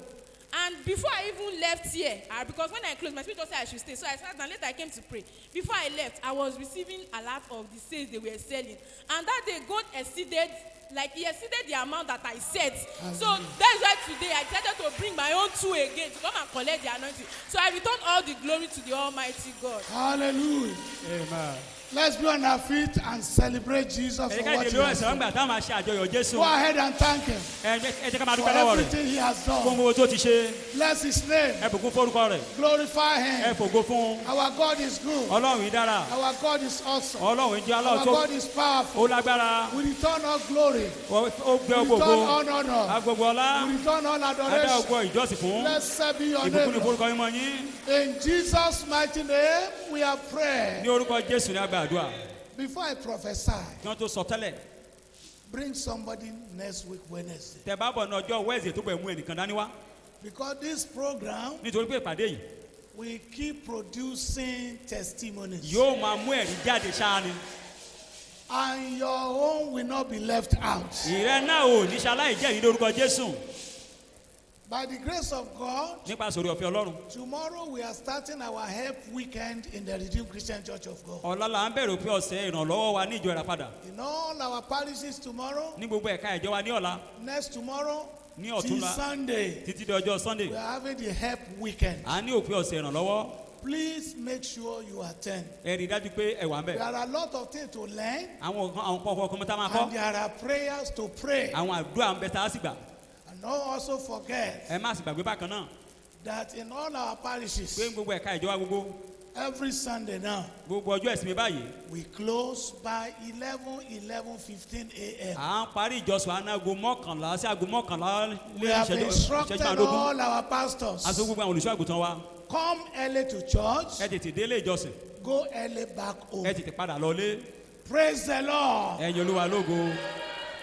And before I even left here, because when I closed, my spirit just said I should stay. So I sat down, later I came to pray. Before I left, I was receiving a lot of the sales they were selling. And that day, God exceeded the amount that I said. So that's why today I decided to bring my own tool again to come and collect the anointing. So I return all the glory to the Almighty God. Hallelujah. Amen. Let's be on our feet and celebrate Jesus for what he has done. Go ahead and thank him for everything he has done. Bless his name. Glorify him. Our God is good. Our God is awesome. Our God is powerful. We return all glory. We return all honor. We return all adoration. Blessed be your name. In Jesus' mighty name, we are praying. Before I prophesy, bring somebody next week Wednesday. Because this program, we keep producing testimonies. And your own will not be left out. By the grace of God, tomorrow we are starting our help weekend in the Redeemed Christian Church of God. In all our parishes tomorrow, next tomorrow, till Sunday, we are having the help weekend. Please make sure you attend. There are a lot of things to learn, and there are prayers to pray. And don't also forget that in all our parishes, every Sunday now, we close by 11:15 a.m. We have instructed all our pastors, come early to church, go early back home. Praise the Lord.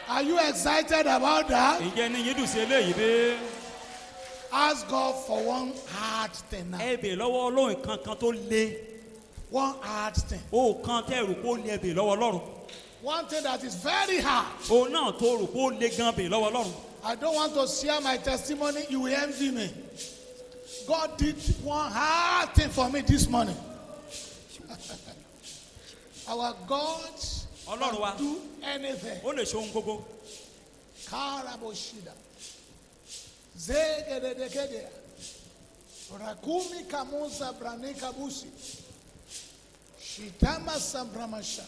Are you excited about that? Ask God for one hard thing now. One hard thing. One thing that is very hard. I don't want to share my testimony. You will envy me. God did one hard thing for me this morning. Our God can do anything. Karaboshida. Zegedekede. Rakumi kamuza branika busi. Shitama sambramasha.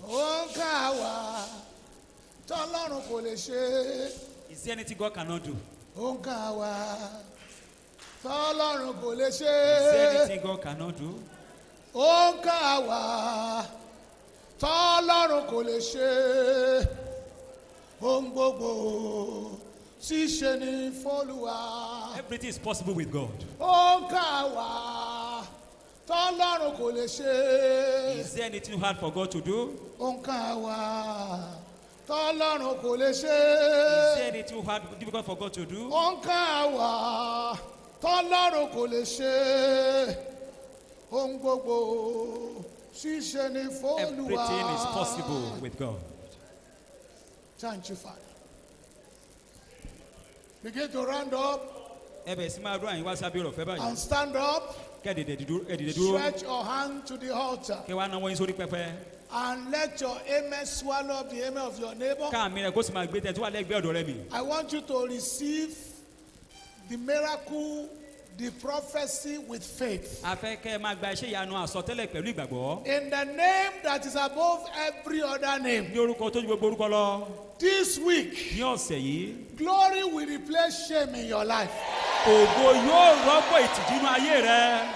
Onkawa. Tolorun kò lè ṣe. Is there anything God cannot do? Onkawa. Tolorun kò lè ṣe. Is there anything God cannot do? Onkawa. Tolorun kò lè ṣe. Ohun gbogbo ṣíṣe ni f'Olúwa. Everything is possible with God. Onkawa. Tolorun kò lè ṣe. Is there anything hard for God to do? Onkawa. Tolorun kò lè ṣe. Is there anything hard, difficult for God to do? Onkawa. Tolorun kò lè ṣe. Ohun gbogbo ṣíṣe ni f'Olúwa. Everything is possible with God. Thank you, Father. Begin to round up and stand up. Stretch your hand to the altar. And let your amen swallow up the amen of your neighbor. I want you to receive the miracle the prophecy with faith. a fẹ́ kẹ́ ẹ máa gba iṣẹ́ ìyanu àsọtẹ́lẹ̀ pẹ̀lú ìgbàgbọ́. In the name that is above every other name. ní orúkọ tó ju gbogbo orúkọ lọ. This week, ní ọ̀sẹ̀ yìí. glory will replace shame in your life. ògo yóò rọ́pò ìtìjú nínú ayé rẹ.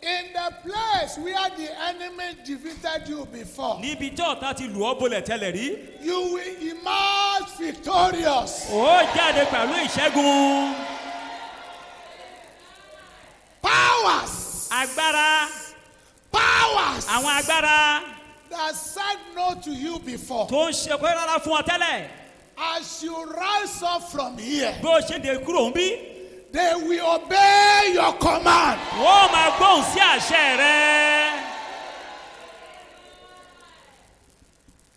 In the place where the enemy defeated you before, níbi tí ọ̀tá ti lù ọ́ bolẹ̀ tẹ́lẹ̀ rí. you will emerge victorious. ó jáde pẹ̀lú ìṣẹ́gun. Powers. agbára. Powers. àwọn agbára. That said no to you before. tó ń ṣe pé rárá fún ọ tẹ́lẹ̀. As you rise up from here, bí ó ṣe dé kúrò ń bí. they will obey your command. wọ́n máa gbóhùn sí àṣẹ rẹ.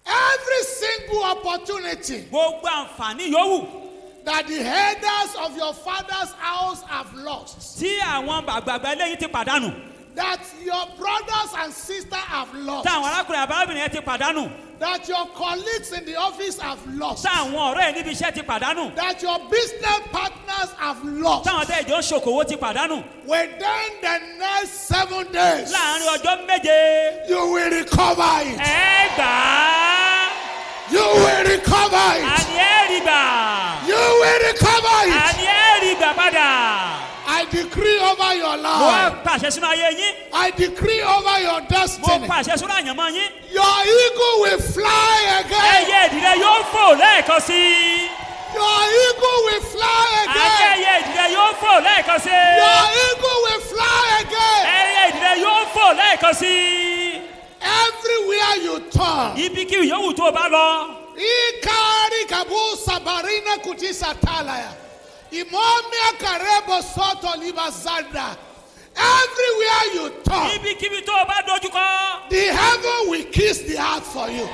Every single opportunity gbogbo àǹfààní yòówù. that the headers of your father's house have lost, tí àwọn àgbààgbà eléyìí ti pàdánù. that your brothers and sisters have lost, táwọn arákùnrin àbábìnrin yẹn ti pàdánù. that your colleagues in the office have lost, táwọn ọ̀rẹ́ ẹ̀ níbi iṣẹ́ ti pàdánù. that your business partners have lost. táwọn tẹ́ ìjọ ṣòkòwò ti pàdánù. Within the next 7 days, láàrin ọjọ́ méje. you will recover it. ẹ gbà á. You will recover it. àní ẹ rí gbà. You will recover it. àní ẹ rí gbà padà. I decree over your mo life. pàṣẹ sínú ayé yín. I decree over your mo destiny. pàṣẹ sínú àyànmọ́ yín. Your eagle will fly again. ẹyẹ ìdílé yóò fò lẹ́ẹ̀kan sí i. Your eagle will fly again. ẹyẹ ìdílé yóò fò lẹ́ẹ̀kan sí i. Your eagle will fly again. ẹyẹ ìdílé yóò fò lẹ́ẹ̀kan sí i. Everywhere you turn. ibikíbi yòówù tó o bá lọ. Ikari kabu sabarina kutisa talaya. Imomia karebo soto libazanda. Everywhere you turn. ibikíbi tó o bá dojúkọ. The heaven will kiss the earth for you.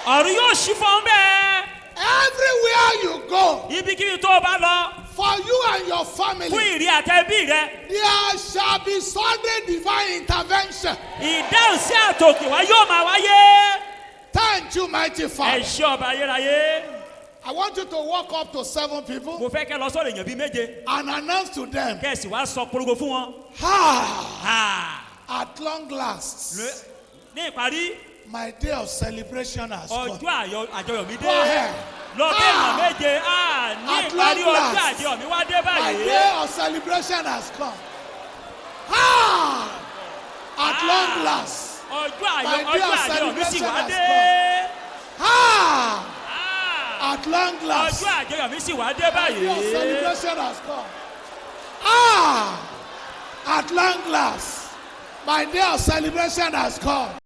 ọ̀run yóò ṣí fún bẹ́ẹ̀. Everywhere you go. ibikíbi tó o bá lọ. For you and your family. fún ìrì àtẹ̀bí rẹ. There shall be sudden divine intervention. ìdáhùn sí àtòkè wa yóò máa wáyé. Thank you, mighty ẹ Father. ṣé ọba ayérayé. I want you to walk up to 7 people mo fẹ́ kẹ́ lọ sọ̀rọ̀ èèyàn bíi méje. and announce to them, kẹ́sì wá sọ polongo fún wọn. ha, at long last, ní ìparí my day of celebration has come. ọjọ́ àjọyọ̀ mi Go dé. ahead. lọ bẹ́ẹ̀ èèyàn méje. ní At ìparí long ọjọ́ last. àjọyọ̀ mi wá dé My báyìí. day of celebration has come. Ha! At long last. ọjọ́ My day of àjọyọ̀ mi sì celebration wá has dé. Ha! At long last. ọjọ́ àjọyọ̀ mi sì wá dé My day of báyìí. celebration has come. Ah! At long last. My day of celebration has come.